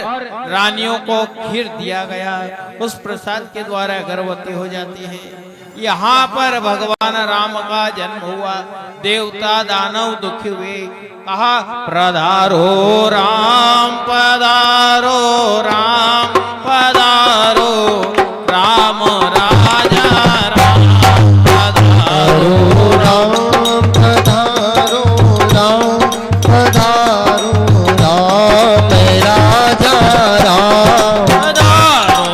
रानियों को खीर दिया गया, उस प्रसाद के द्वारा गर्भवती हो जाती है। यहाँ पर भगवान राम का जन्म हुआ, देवता दानव दुखी हुए, कहा पधारो राम पधारो, राम पधारो, राम राजा राम पधारो, राम पधारो, राम पधारो, राम राजा राम पधारो,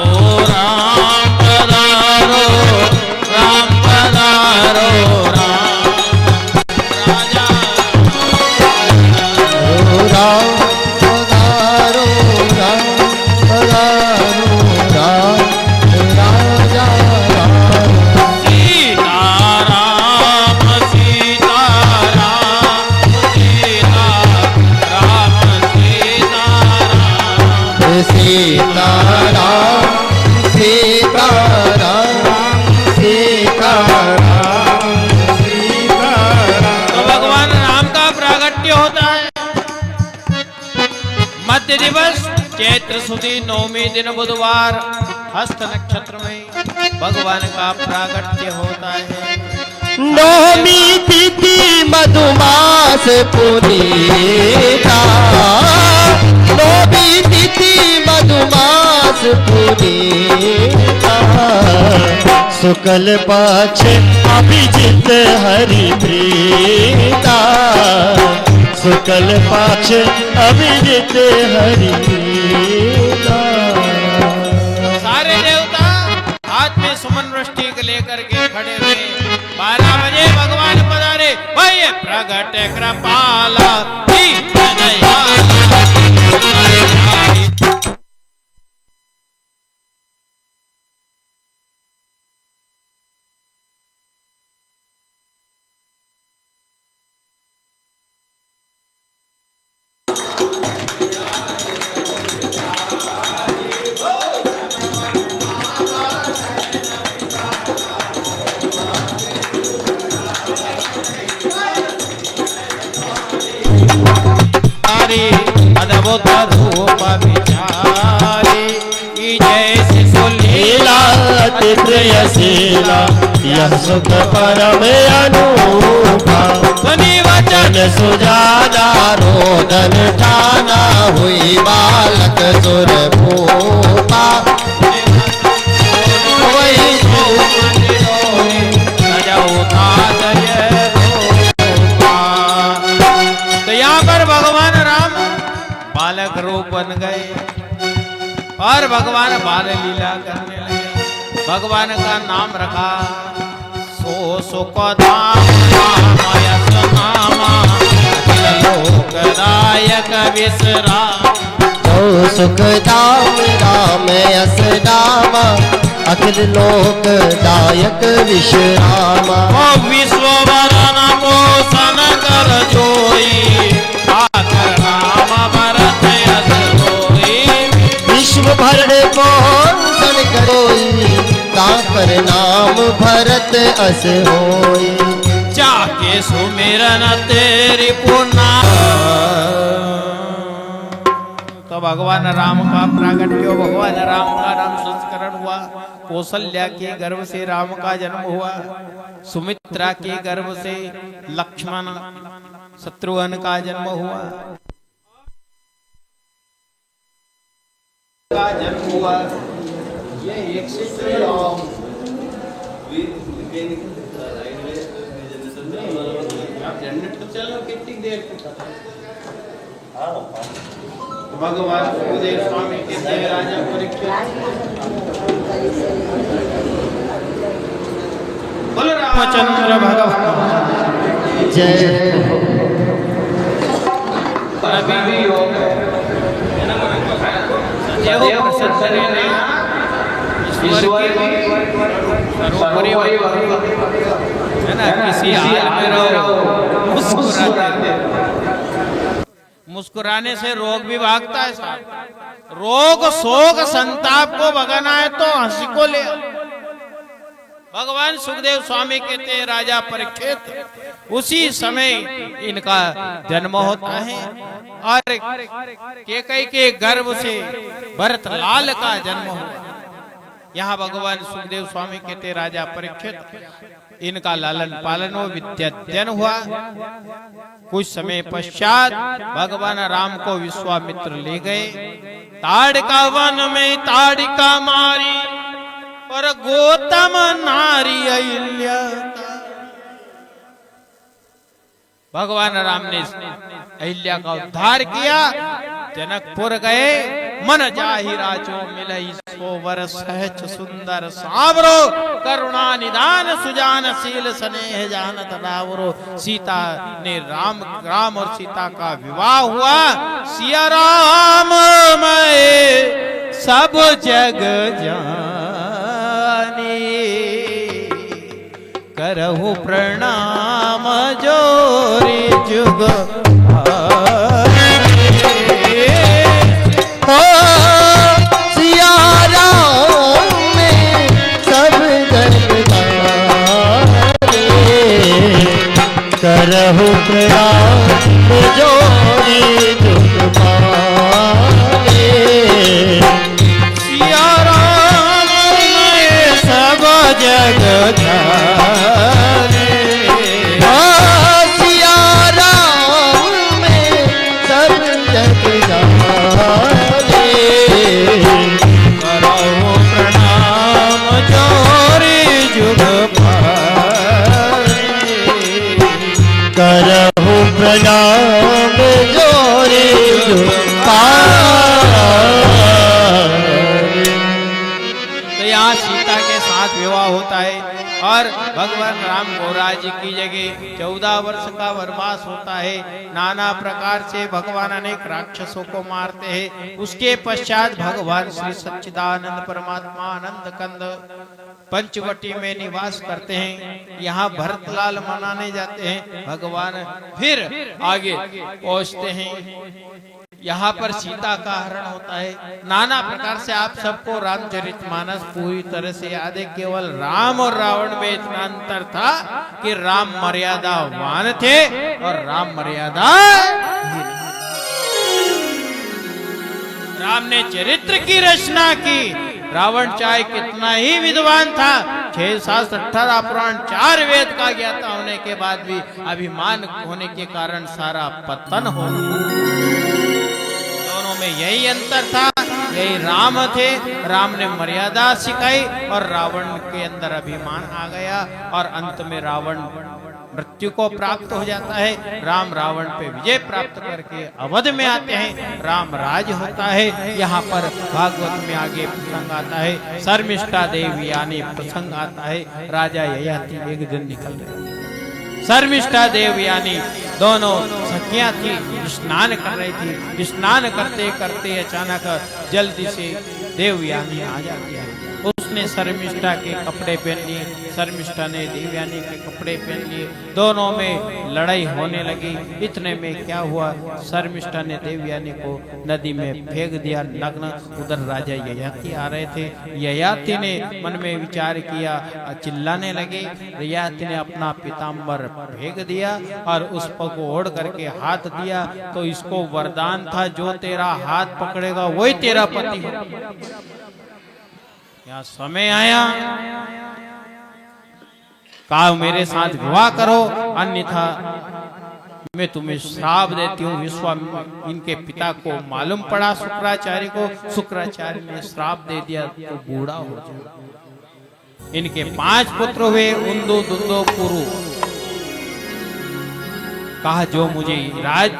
राम पधारो, राम पधारो, राम राजा राम पधारो, राम पधारो, राम राजा राम। सीता राम, सीता राम, सीता राम, सीता राम। सीता राम, सीता राम, सीता राम, सीता राम। तो भगवान राम का प्रागट्य होता है मध्य दिवस चैत्र सुदी 9वें दिन बुधवार हस्त नक्षत्र में भगवान का प्रागट्य होता है। नौमी तिथि मधुमास पुनीता, नौमी तिथि मधुमास पुनीता, शुक्ल पक्ष अभिजित हरि प्रीता, शुक्ल पक्ष अभिजित हरि प्रीता। सारे देवता हाथ में सुमन वृष्टि को लेकर के खड़े हुए। 12 बजे भगवान पधारे, वही प्रगट कृपाला दीन दयाला। प्रेयसीला यह सुख परम अनूठा सुनी वचन जन सुजाना रोदन ठाना हुई बालक सुर भूपा वही तो यहाँ पर भगवान राम बालक रूप बन गए और भगवान बाल लीला करने लगे। भगवान का नाम रखा सो सुख धाम यश नामा अखिल लोकदायक विश्राम। तो सुख दाम राम यस नामा अखिल लोक दायक विश्रामा ओ विश्व वरण पोषण कर जोई आकर नाम भरत यश होई। विश्व भरण पोषण करोई ताकर नाम भरत अस होई। जाके सुमिरन तेरी पुना। तो भगवान राम का प्रागट्य, भगवान राम का नाम संस्करण हुआ। कौशल्या के गर्भ से राम का जन्म हुआ, सुमित्रा के गर्भ से लक्ष्मण शत्रुघ्न का जन्म हुआ ये एक से कितनी देर भगवान सुखदेव स्वामी के राजा परीक्षित बोल रामचंद्र भगवान जय अभी भी योग सदैव प्रसन्न रहने ईश्वर के सर्वोपरि है ना। किसी हाल में रहो मुस्कुराते, मुस्कुराने से रोग भी भागता है साहब। रोग शोक संताप को भगाना है तो हंसी को ले। भगवान सुखदेव स्वामी कहते हैं राजा परीक्षित उसी समय इनका जन्म होता है और केकई के गर्भ से भरतलाल का जन्म हुआ। यहाँ भगवान सुखदेव स्वामी कहते राजा परीक्षित इनका लालन पालन व विद्याध्ययन हुआ। कुछ समय पश्चात भगवान राम को विश्वामित्र ले गए। ताड़का वन में ताड़िका मारी और गौतम नारी अहिल्या। भगवान राम ने अहिल्या का उद्धार किया। जनकपुर गए मन जाहि राजो मिलई सो वर सहज सुंदर सावरो करुणा निदान सुजान शील स्नेह जानत दावरो। सीता ने राम और सीता का विवाह हुआ। सिया राम मैं सब जग जानी करहु प्रणाम जोरी जुग सिया राम में सब जग जानी करहु प्रणाम जोरी जुग माने। सिया राम मैं सब जग जानी सिया राम में सब जग जाने करहु प्रणाम जोरी जुग पानी। करहु प्रणाम जोरी जुग पानी। तो यहाँ सीता के साथ विवाह होता है और भगवान राम गौरा जी की जगह 14 वर्ष का वनवास होता है। नाना प्रकार से भगवान अनेक राक्षसों को मारते हैं। उसके पश्चात भगवान श्री सच्चिदानंद परमात्मा आनंद कंद पंचवटी में निवास करते हैं। यहाँ भरतलाल मनाने जाते हैं। भगवान फिर आगे पहुंचते हैं। यहाँ पर सीता का हरण होता है। नाना प्रकार से आप सबको रामचरितमानस पूरी तरह से याद है। केवल राम और रावण में इतना अंतर था कि राम मर्यादावान थे और राम मर्यादा। राम ने चरित्र की रचना की, रावण चाहे कितना ही विद्वान था, 6 शास्त्र 18 पुराण 4 वेद का ज्ञाता होने के बाद भी अभिमान होने के कारण सारा पतन हो गया। दोनों में यही अंतर था, यही राम थे। राम ने मर्यादा सिखाई और रावण के अंदर अभिमान आ गया और अंत में रावण मृत्यु को प्राप्त हो जाता है। राम रावण पे विजय प्राप्त करके अवध में आते हैं, राम राज होता है। यहाँ पर भागवत में आगे प्रसंग आता है, शर्मिष्ठा देवी यानी प्रसंग आता है। राजा ययाति एक दिन निकल रहे, शर्मिष्ठा देव यानी दोनों सखियां थी, स्नान कर रही थी। स्नान करते करते अचानक जल्दी से देवयानी आ जाती है। उसने शर्मिष्ठा के कपड़े पहन लिए, शर्मिष्ठा ने देवयानी के कपड़े पहन लिए। दोनों में लड़ाई होने लगी। इतने में क्या हुआ, शर्मिष्ठा ने देवयानी को नदी में फेंक दिया नग्न। उधर राजा ययाति आ रहे थे। ययाति ने मन में विचार किया, चिल्लाने लगे। ययाति ने अपना पीताम्बर फेंक दिया और उस पर को ओढ़ करके हाथ दिया। तो इसको वरदान था, जो तेरा हाथ पकड़ेगा वही तेरा पति हो। यहाँ समय आया, कहा मेरे साथ विवाह करो, अन्यथा मैं तुम्हें श्राप देती हूँ। विश्वामित्र इनके पिता को मालूम पड़ा शुक्राचार्य को, शुक्राचार्य ने श्राप दे दिया तो बूढ़ा हो जाए। इनके 5 पुत्र हुए, उंदु दुंदो पुरु। कहा जो मुझे राज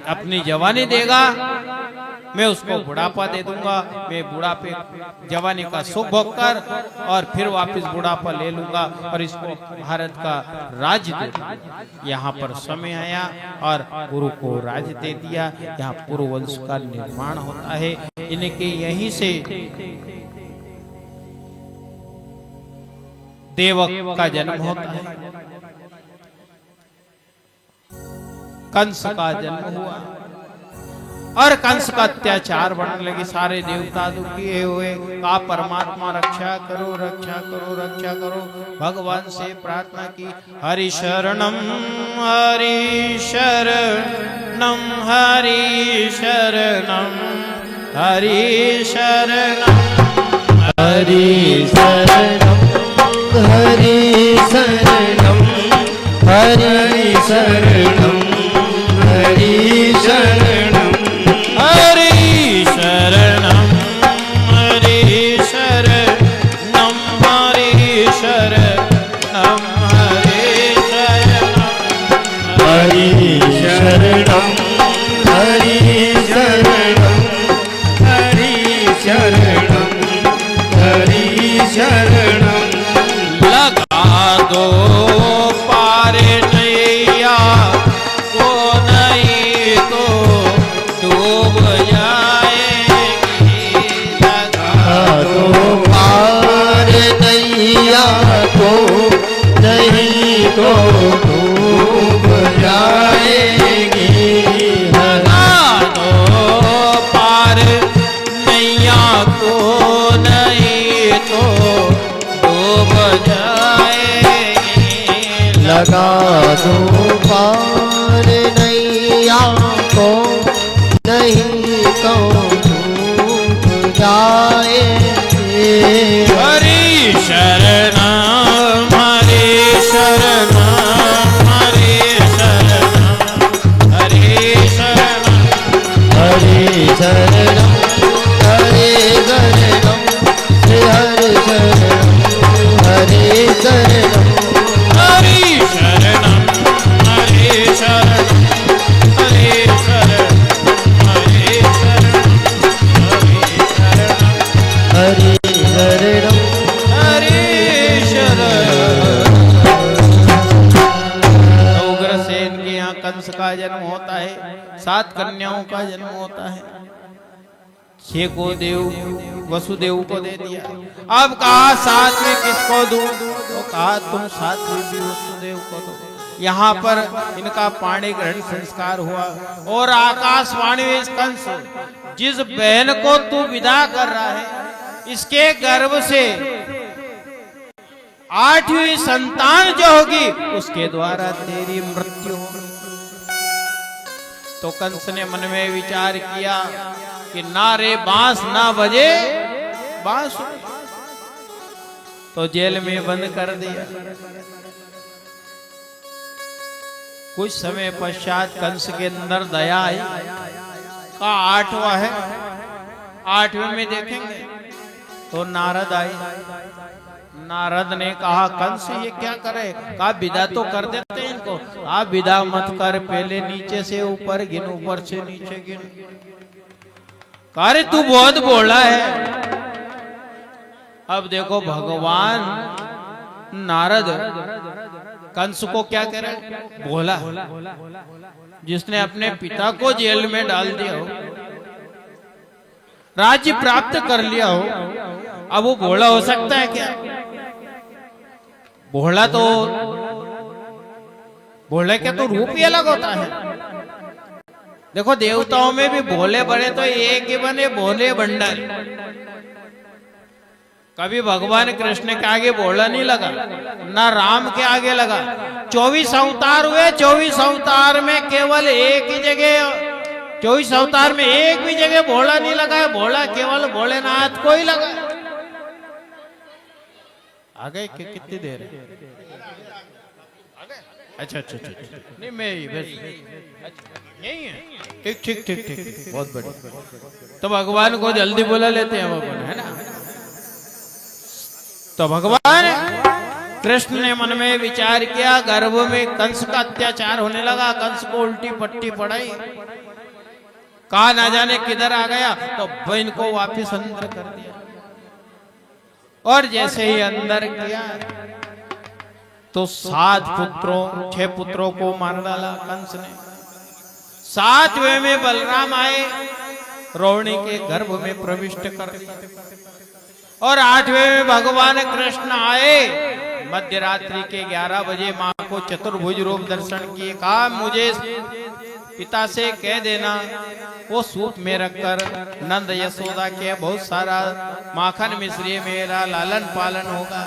अपनी जवानी देगा मैं उसको बुढ़ापा दे दूंगा। मैं बुढ़ापे जवानी का सुख भोग कर और फिर वापस बुढ़ापा ले लूंगा और इसको भारत का राज्य दे दूंगा। यहाँ पर समय आया और गुरु को राज्य दे दिया। यहाँ पूर्व वंश का निर्माण होता है। इनके यहीं से देवक का जन्म होता है, कंस का जन्म हुआ और कंस का अत्याचार बढ़ने लगे। सारे देवता दुखी हुए। का परमात्मा रक्षा करो, रक्षा करो, रक्षा करो। भगवान से प्रार्थना की, हरि शरणम हरि शरणम हरि शरणम हरि शरणम हरि शरणम हरि शरणम हरि शरणम हरि शरणम हरि शरणम हरि शरणम हरि शरणम हरि शरणम हरि शरणम हरि शरणम हरि शरणम हरि शरणम लगा दो पार नैया को, नहीं तो डूब जाएगी। लगा दो पार नैया को, नहीं तो डूब जाएगी। लगा दो पार नैया को, नहीं तो डूब जाएगी। लगा दो पार नैया को, नहीं तो डूब जाएगी। हरि शरणम हरि शरणम हरि शरणम हरि शरणम हरि शरणम हरि शरणम श्री हरि शरणम हरि शरणम हरि शरणम हरि शरणम हरि शरणम हरि शरणम हरि शरणम हरि शरणम हरि शरणम। उग्रसेन के यहाँ कंस का जन्म होता है, 7 कन्याओं का जन्म होता है। 6 को देव वसुदेव को दे दिया। अब कहा 7वें किसको दूं? तो कहा तुम 7वें भी वसुदेव को दो। यहाँ पर इनका पाणी ग्रहण संस्कार हुआ और आकाशवाणी में कंस, जिस बहन को तू विदा कर रहा है इसके गर्भ से 8वीं संतान जो होगी उसके द्वारा तेरी मृत्यु होगी। तो कंस ने मन में विचार किया कि ना रे बांस ना बजे, बांसुरी। तो जेल में बंद कर दिया। कुछ समय पश्चात कंस के अंदर दया आई, का 8वां है, 8वें में देखेंगे। तो नारद आए। नारद ने कहा कंस ये क्या करे? कहा विदा तो कर देते हैं इनको। आप विदा मत कर, पहले नीचे से ऊपर गिन, ऊपर से नीचे गिन। कहा रे तू बहुत बोला है। अब देखो भगवान नारद कंस को क्या कह रहे? बोला। जिसने अपने पिता को जेल में डाल दिया हो, राज्य प्राप्त कर लिया हो, अब वो भोला हो सकता है क्या? भोला तो भोले के तो रूप ही अलग होता है। देखो देवताओं में भी भोले बड़े तो एक ही बने, भोले भंडारी। कभी भगवान कृष्ण के आगे भोला नहीं लगा, ना राम के आगे लगा। 24 अवतार हुए, 24 अवतार में केवल एक ही जगह, 24 अवतार में एक भी जगह भोला नहीं लगा है। भोला केवल भोलेनाथ को ही लगा। आ गए कितनी देर है? अच्छा अच्छा अच्छा, नहीं मैं यही है। ठीक ठीक ठीक ठीक, बहुत बढ़िया। तो भगवान को जल्दी बुला लेते हैं अपन, है ना। तो भगवान कृष्ण ने मन में विचार किया, गर्भ में कंस का अत्याचार होने लगा। कंस को उल्टी पट्टी पड़ाई, कहा ना जाने किधर आ गया। तो बहन को वापिस अंदर कर दिया। और जैसे ही अंदर किया तो 6 पुत्रों को मार डाला कंस ने। 7वें में बलराम आए, रोहिणी के गर्भ में प्रविष्ट कर दिया। और 8वें में भगवान कृष्ण आए। मध्य रात्रि के 11 बजे माँ को चतुर्भुज रूप दर्शन किए। कहा मुझे पिता से कह देना वो सूप में रखकर नंद यशोदा के बहुत सारा माखन मिश्री मेरा लालन पालन होगा।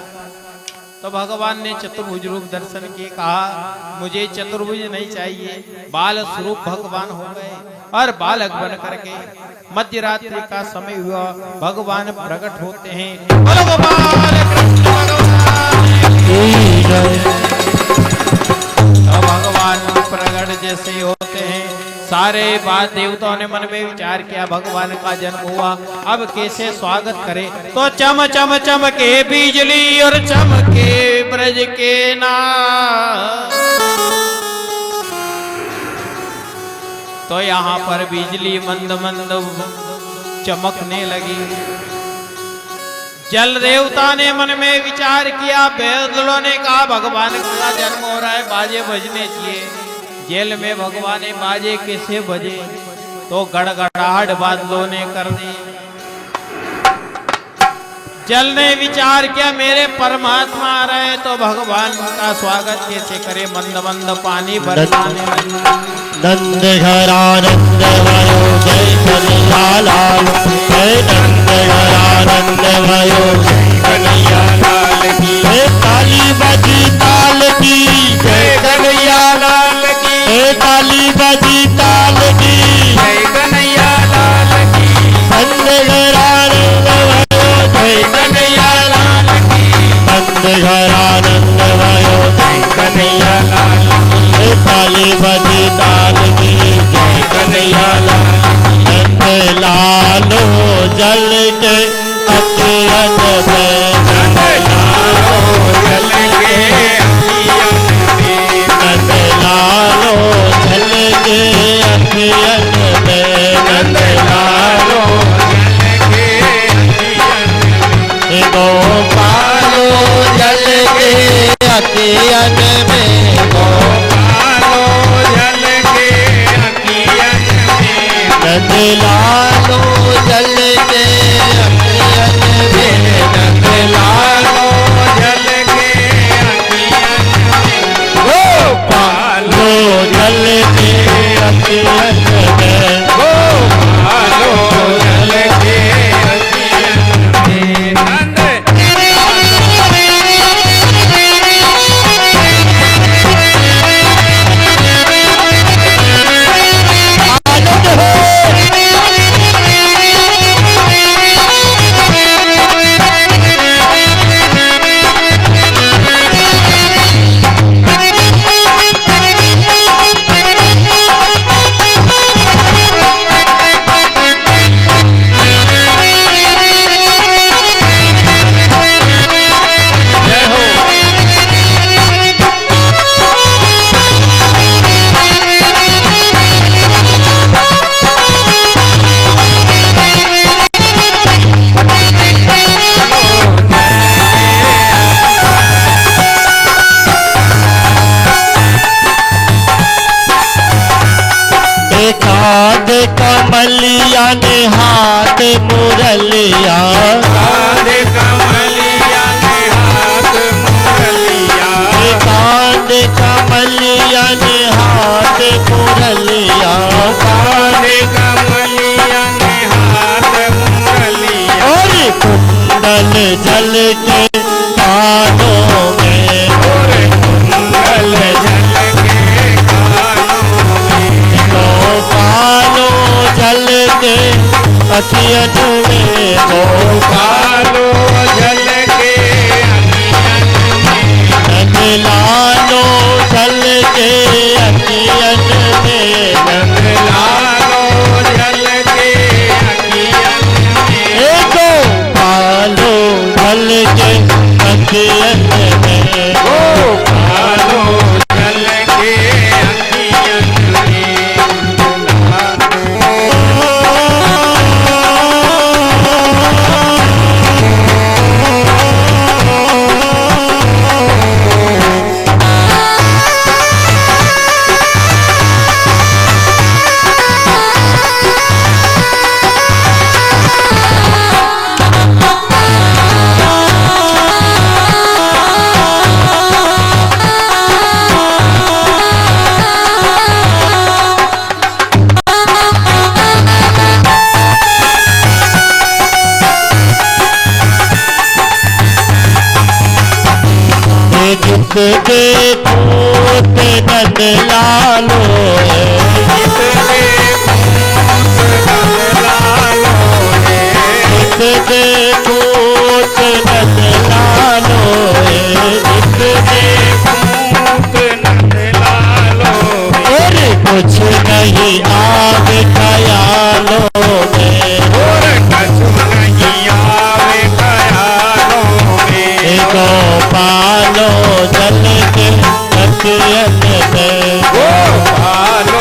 तो भगवान ने चतुर्भुज रूप दर्शन किए। कहा मुझे चतुर्भुज नहीं चाहिए, बाल स्वरूप भगवान हो गए और बालक बन करके मध्य रात्रि का समय हुआ, भगवान प्रकट होते हैं। बोलो गोपाल कृष्ण भगवान की जय। तो भगवान प्रकट जैसे होते हैं, सारे बात देवताओं ने मन में विचार किया, भगवान का जन्म हुआ, अब कैसे स्वागत करें। तो चम चम चमके बिजली और चमके ब्रज के नाथ। तो यहाँ पर बिजली मंद मंद चमकने लगी। जल देवता ने मन में विचार किया, बैदलों ने कहा भगवान का जन्म हो रहा है, बाजे बजने चाहिए। जेल में भगवान ने बाजे कैसे बजे? तो गड़गड़ाहट बादलों ने कर दी। जल ने विचार किया मेरे परमात्मा आ रहे हैं, तो भगवान का स्वागत कैसे करे? मंद मंद पानी बरसाने लगी। नंद घरानंद भयो जय कन्हैया लाल, जय नंद घरानंद भयो जय कन्हैया लाल की, जय ताली बजी ताल की, जय कन्हैया लाल की, जय ताली बजी ताल की, जय कन्हैया लाल की। नंद घरानंद भयो जय कन्हैया लाल की, नंद घरानंद भयो जय कन्हैया लाल की, जय ताली बजी ताल की, जय कन्हैया कमलिया ने हाथ मुरलिया, कांधे कमलिया ने हाथ मुरलिया, कांधे कमलिया ने हाथ मुरलिया, कांधे कमलिया ने हाथ मुरलिया, और कुंडल जल के कानों में, और कुंडल जल के कानों में, तो कानों जल के अखियन में, तो कालो जल के रंग लालो जल के अखियन में, रंग लालो जल के अखियन में, देखो कालो जल के अखियन में, ओ कालो जल के अखियन में, जित देखो ते नंद लालो, जित देखो ते नंद लालो, और कुछ नहीं आवे ख्यालों में, गोपालो जल के अखियन में, आनंद हो।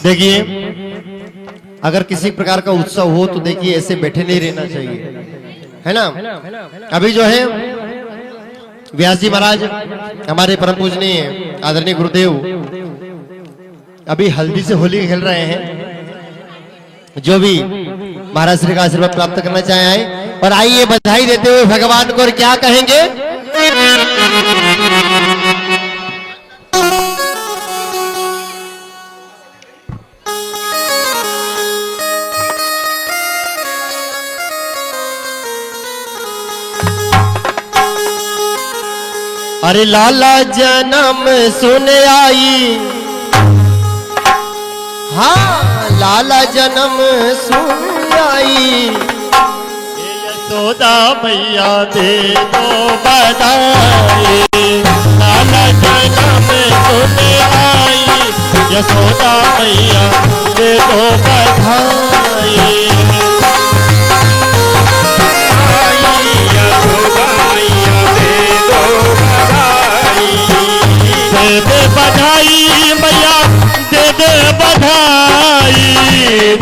देखिए, अगर किसी प्रकार का उत्सव हो तो देखिए ऐसे बैठे नहीं रहना चाहिए, है ना। अभी जो है व्यास जी महाराज हमारे परम पूजनीय आदरणीय गुरुदेव अभी हल्दी से होली खेल रहे हैं। जो भी महाराज श्री का आशीर्वाद प्राप्त करना चाहे आए, और आइए बधाई देते हुए भगवान को, और क्या कहेंगे। अरे लाला जन्म सुन आई, हाँ लाला जन्म सुन आई, यशोदा मैया दे दो बधाई, लाला जन्म सुन आई, यशोदा मैया दे दो बधाई। दे दे बधाई मैया, दे दे बधाई,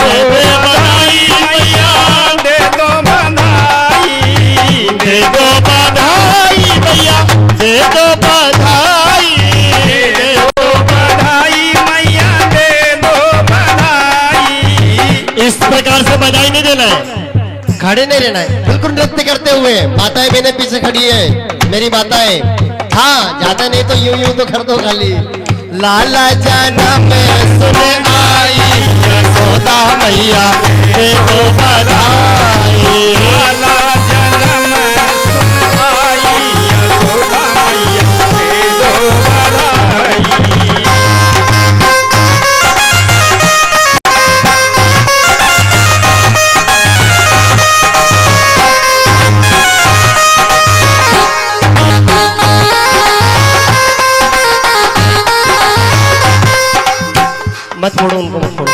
दे दे बधाई मैया, दे दो बधाई, दे दो बधाई मैया, दे दो बधाई, दे दो बधाई मैया, दे दो बधाई। इस प्रकार से बधाई नहीं देना है, खड़े नहीं रहना है, बिल्कुल नृत्य करते हुए। माताएं बहनें पीछे खड़ी है, मेरी माताएं। हाँ, ज्यादा नहीं तो यूं यूं तो कर दो खाली। लाला जन्म सुन आई यशोदा मैया देखो बधाई। लाला जन्म सुन आई यशोदा मैया दे दो बधाई। मत छोड़ो उनको, मत छोड़ो।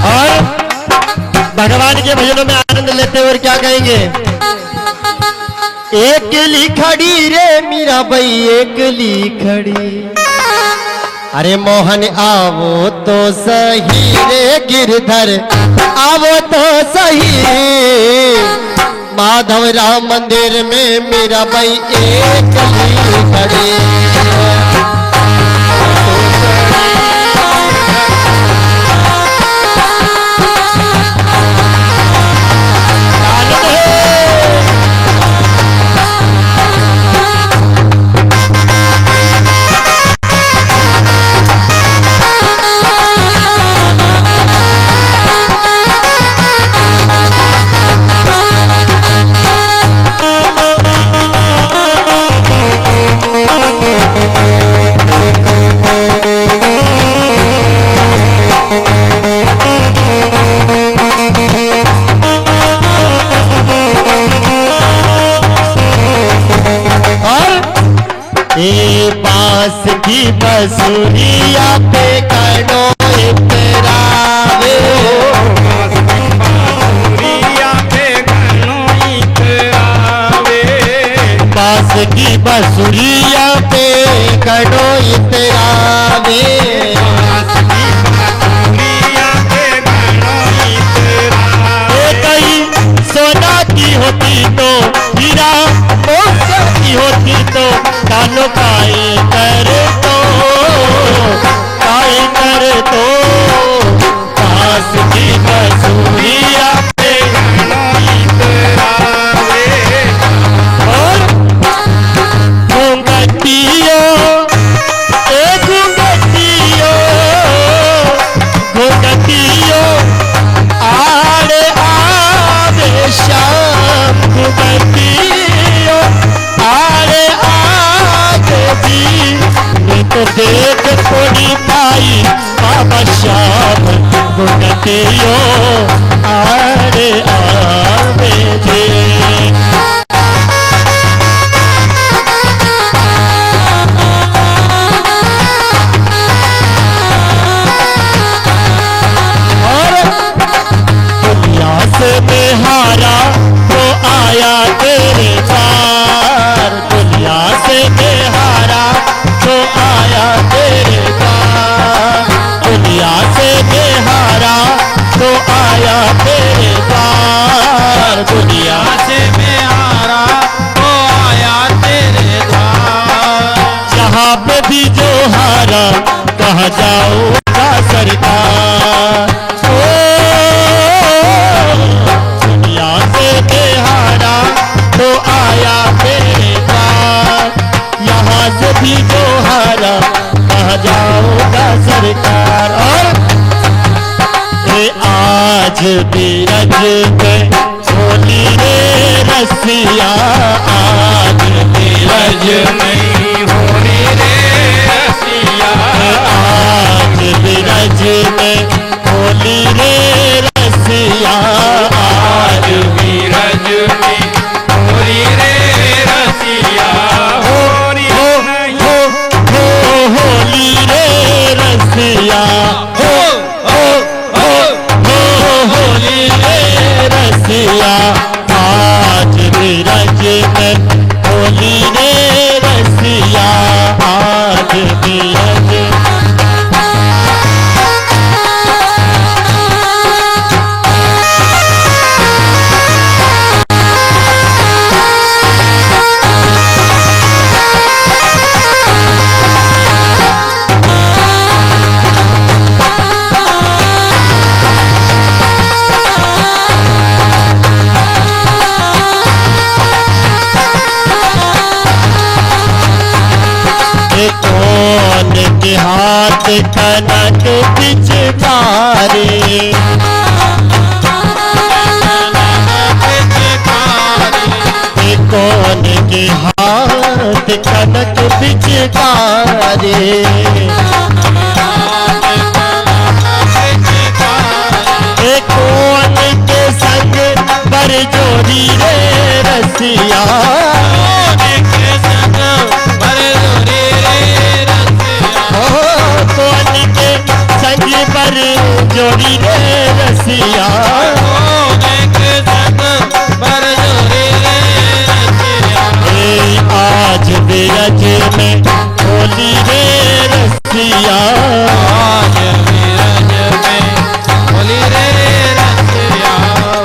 और भगवान के भजनों में आनंद लेते हुए क्या कहेंगे? एकली खड़ी रे मीरा बई एकली खड़ी। अरे मोहन आवो तो सही रे गिरधर आवो तो सही। माधव राम मंदिर में मीरा बई एकली खड़ी। बांस की बसुरिया पे कनो इतरावे। बांसुरिया पे कनो इतरावे। बांस की बसुरिया पे कनो इतरावे। बांस की बांसुरिया पे कनो इतरावे। कहीं सोना की होती तो हीरा मोती की होती तो कानो काए कर तो पास की बसुरिया पे कनो इतरावे। और घूंघटियो घूंघटियो आड़े आवे श्याम। घूंघटियो आड़े आवे जी तो देख थोड़ी पाई बाबा श्याम। घूंघटियो आड़े आवे जी। बेहारा तो आया तेरे पार। दुनिया से बेहारा तो आया तेरे पार। दुनिया से बेहारा तो आया तेरे पार। दुनिया से बेहारा तो आया तेरे द्वार। जहाँ पे भी जो हारा कहाँ जाऊंगा सरकार। दुनिया से बेहारा तो आया तेरे पार। यहाँ से भी जो हारा कहाँ जाऊंगा सरकार। और आज भी रज में होली रे रसिया। आज भी रज नहीं होली रे रसिया। आज भी रज में होली रे रसिया। आज भी रज में होली रे रसिया। होली होली रे रसिया। होली रे हाथ कनक पिचकारी कौन के हाथ कनक पिचकारी कौन के संग बरजोरी रे रसिया कौन के संग बरजोरी रे रसिया आज बिरज में होली रे रसिया आज बिरज में होली रे रसिया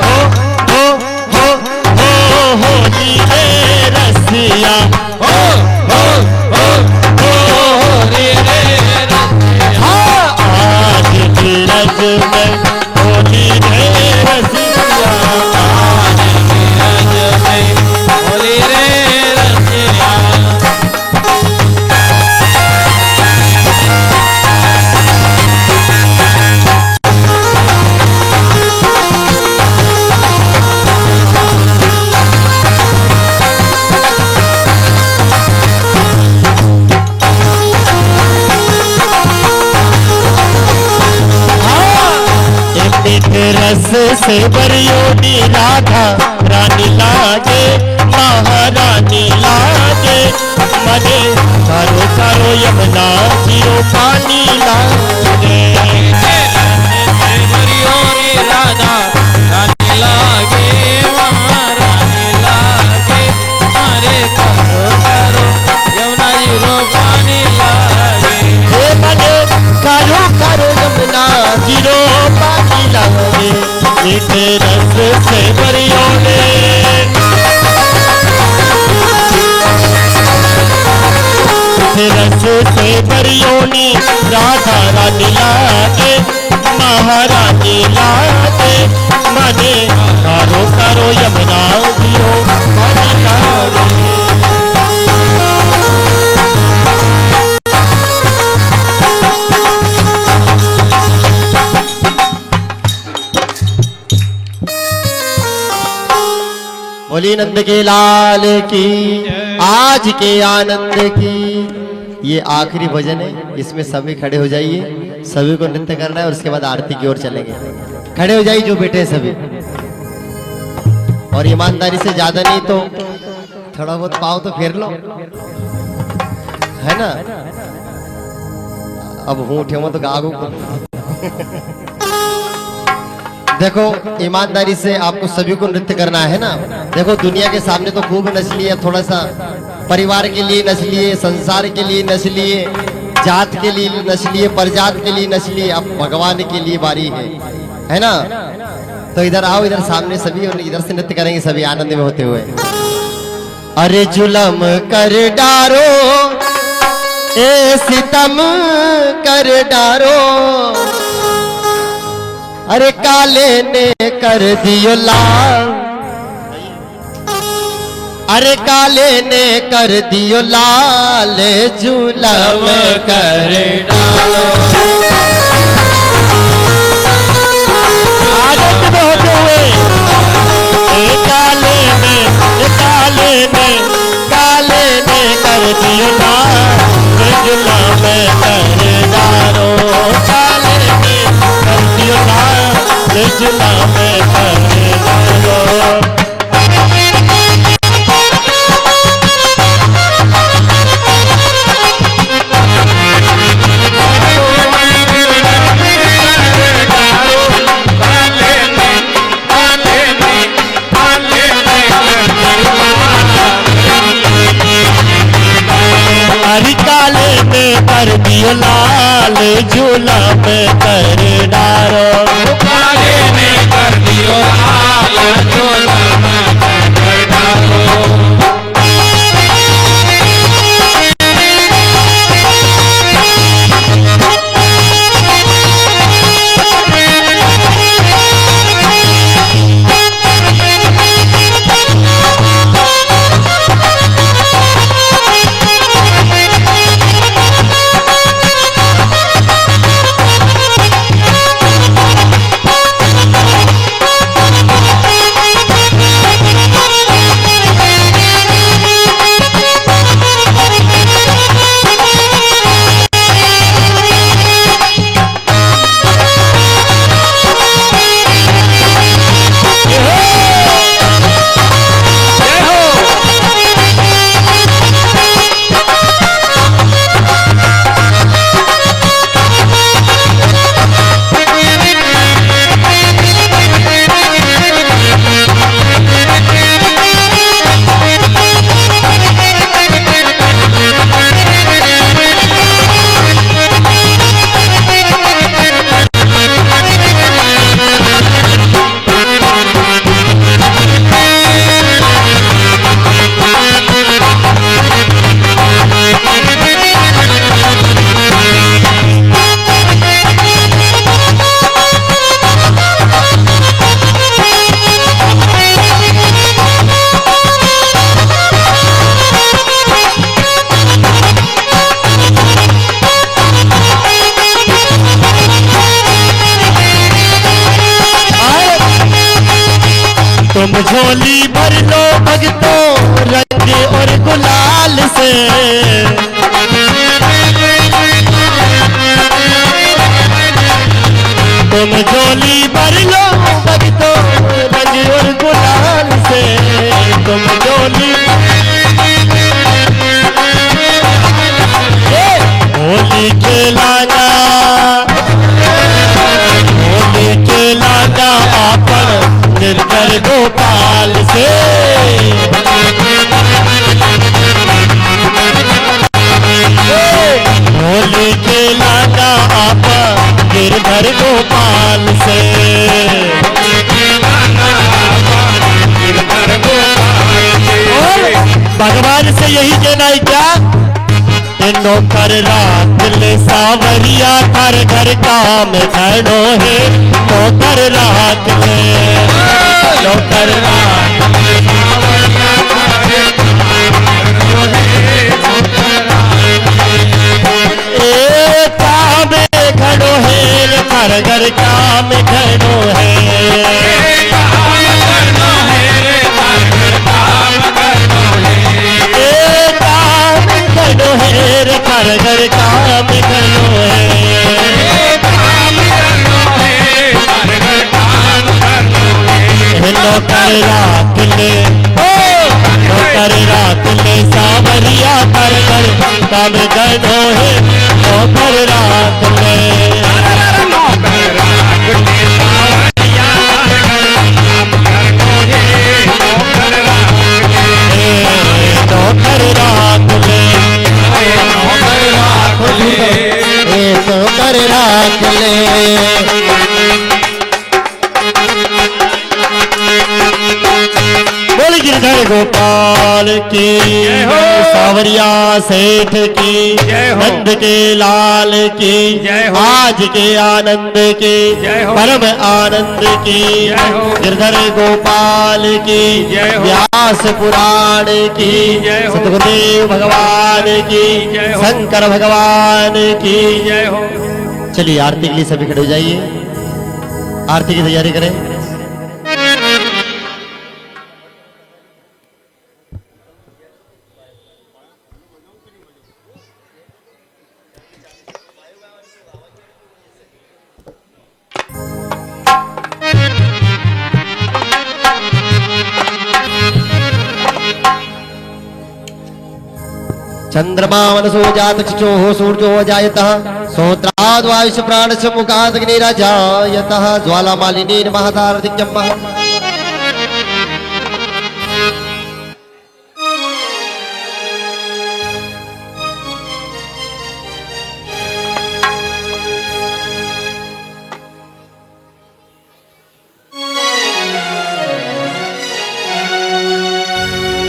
होली रे रसिया होली रे रसिया आज बिरज में होली रे रसिया आज बिरज में होली रे रसिया रस से बरियोनी राधा रानी लागे महारानी लागे मने कारो कारो यमुना जियो पानी लागे राधा रानी लागे महारानी लागे मारे करो करो यमुना जी रो पानी लागे हे मने कारो कारो यमुना जियो पानी लागे मीठे रस से बरियोने रस से बरियोनी राधा रानी लागे महारानी लागे मने कारो कारो यमुना जियो पानी लागे बोली नंद के लाल की आज के आनंद की। ये आखिरी भजन है, इसमें सभी खड़े हो जाइए, सभी को नृत्य करना है और उसके बाद आरती की ओर चलेंगे। खड़े हो जाइए जो बैठे हैं सभी, और ईमानदारी से ज्यादा नहीं तो थोड़ा बहुत पाओ तो फेर लो, है ना। अब हूं उठे तो गागो देखो ईमानदारी से आपको सभी को नृत्य करना है ना। देखो दुनिया के सामने तो खूब नच लिए, थोड़ा सा परिवार के लिए नच लिए, संसार के लिए नच लिए, जात के लिए नच लिए, परजात के लिए नच लिए, अब भगवान के लिए बारी है ना। तो इधर आओ, इधर सामने सभी, और इधर से नृत्य करेंगे सभी आनंद में होते हुए। अरे जुलम कर डारो ए सितम कर डारो, अरे काले ने कर दियो लाल, अरे काले ने कर दियो लाल, जुलम कर डालो। आदत में होते हुए काले ने कर दियो लाल, जुलम कर डालो, काले ने कर दियो लाल, जुलम कर डालो। हरि काले में कर दियो लाल, जुलम कर डारो, काले में कर दियो लाल, जुलम कर डालो। तुम झोली भर लो भगतों रंग और गुलाल से। तुम झोली भर लो भगतों रंग और गुलाल से। तुम झोली होली खेलाना, होली खेलाना आपन निर्कर गोपाल से। होली खेलाना आपन निर्भर गोपाल से। भगवान से यही कहना है क्या, नौकर रात ले सावरिया घर घर काम खड़ो है। नौकर रात ले, नौकर रात ए काम खड़ो है, घर घर काम खड़ो है। घर घर काम करो है। नौकर रात ले, नौकर रात ले सावरिया घर घर काम करो है। नौकर रात ले, नौकर रात ले, नौकर रात ले। बोल गिरधर गोपाल की, सावरिया सेठ की, नंद के लाल की, आज के आनंद की, परम आनंद की, गिरधर गोपाल की, व्यास पुराण की, सतगुरुदेव भगवान की, शंकर भगवान की। चलिए आरती के लिए सभी खड़े हो जाइए, आरती की तैयारी करें। चंद्रमा मनसो जात चक्षुः सूर्यो जायतः सोत्राद् वायुः प्राणस्य मुखात् अग्निराजायतः ज्वालामालिनीर् महतारधिक्यम्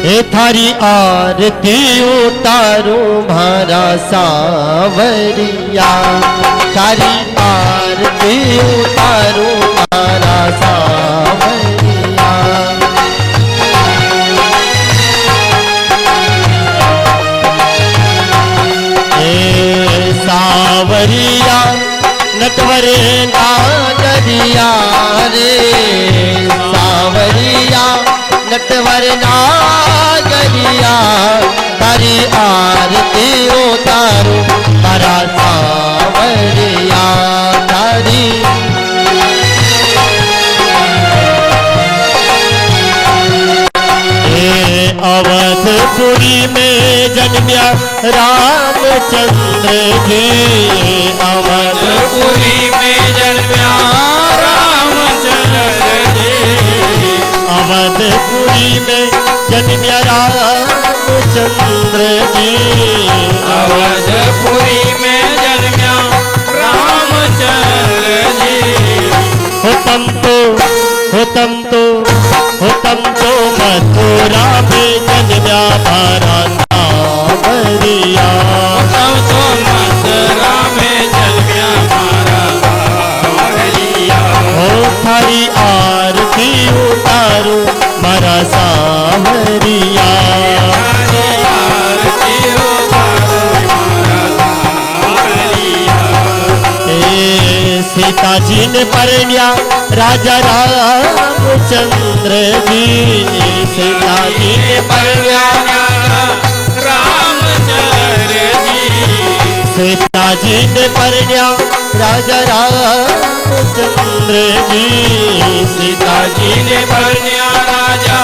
हे थारी आरती उतारो मारा सावरिया, थारी आरती उतारो मारा सावरिया। हे सावरिया नटवर नागरिया रे, सावरिया नटवर नागरिया। तारी आरती उतारो तारा सावरिया, तारी अवधपुरी में जन्मिया रामचंद्र जी, अवधपुरी में जन्मिया रामचंद्र जी। अवधपुरी में जन्मिया रामचंद्र जी, अवधपुरी में जन्मिया रामचंद्र जी। होतम तो मथुरा में जन्मिया मारा सावरिया। होतम तो मथुरा में जन्मिया मारा सावरिया। हो थारी आरती उतारो मारा सावरिया, थारी आरती उतारो सीता जी ने परण्या राजा रामचंद्र जी। सीता जी ने परण्या रामचंद्र जी। सीता जी ने परण्या राजा रामचंद्र जी। सीता जी ने परण्या राजा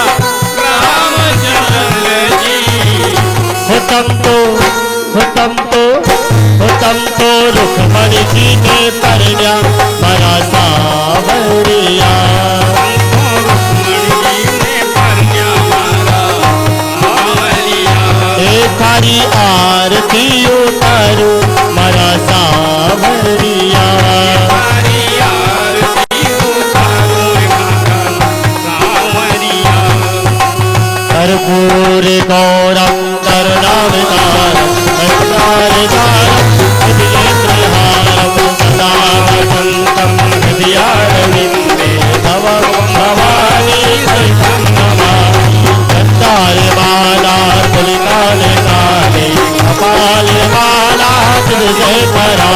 रामचंद्र जी। तम तो रुक्मणी जी ने परण्या मारा सावरिया। थारी आरती उतारो मारा सावरिया। कर्पूर गौरम करुणावतारम संसारसारम भुजगेन्द्रहारम सदा वसन्तं हृदयारविन्दे तव भवानी सहितं नमामि। गन्धारमाला तुलिकाले काले कपालमाला तुलसे परा।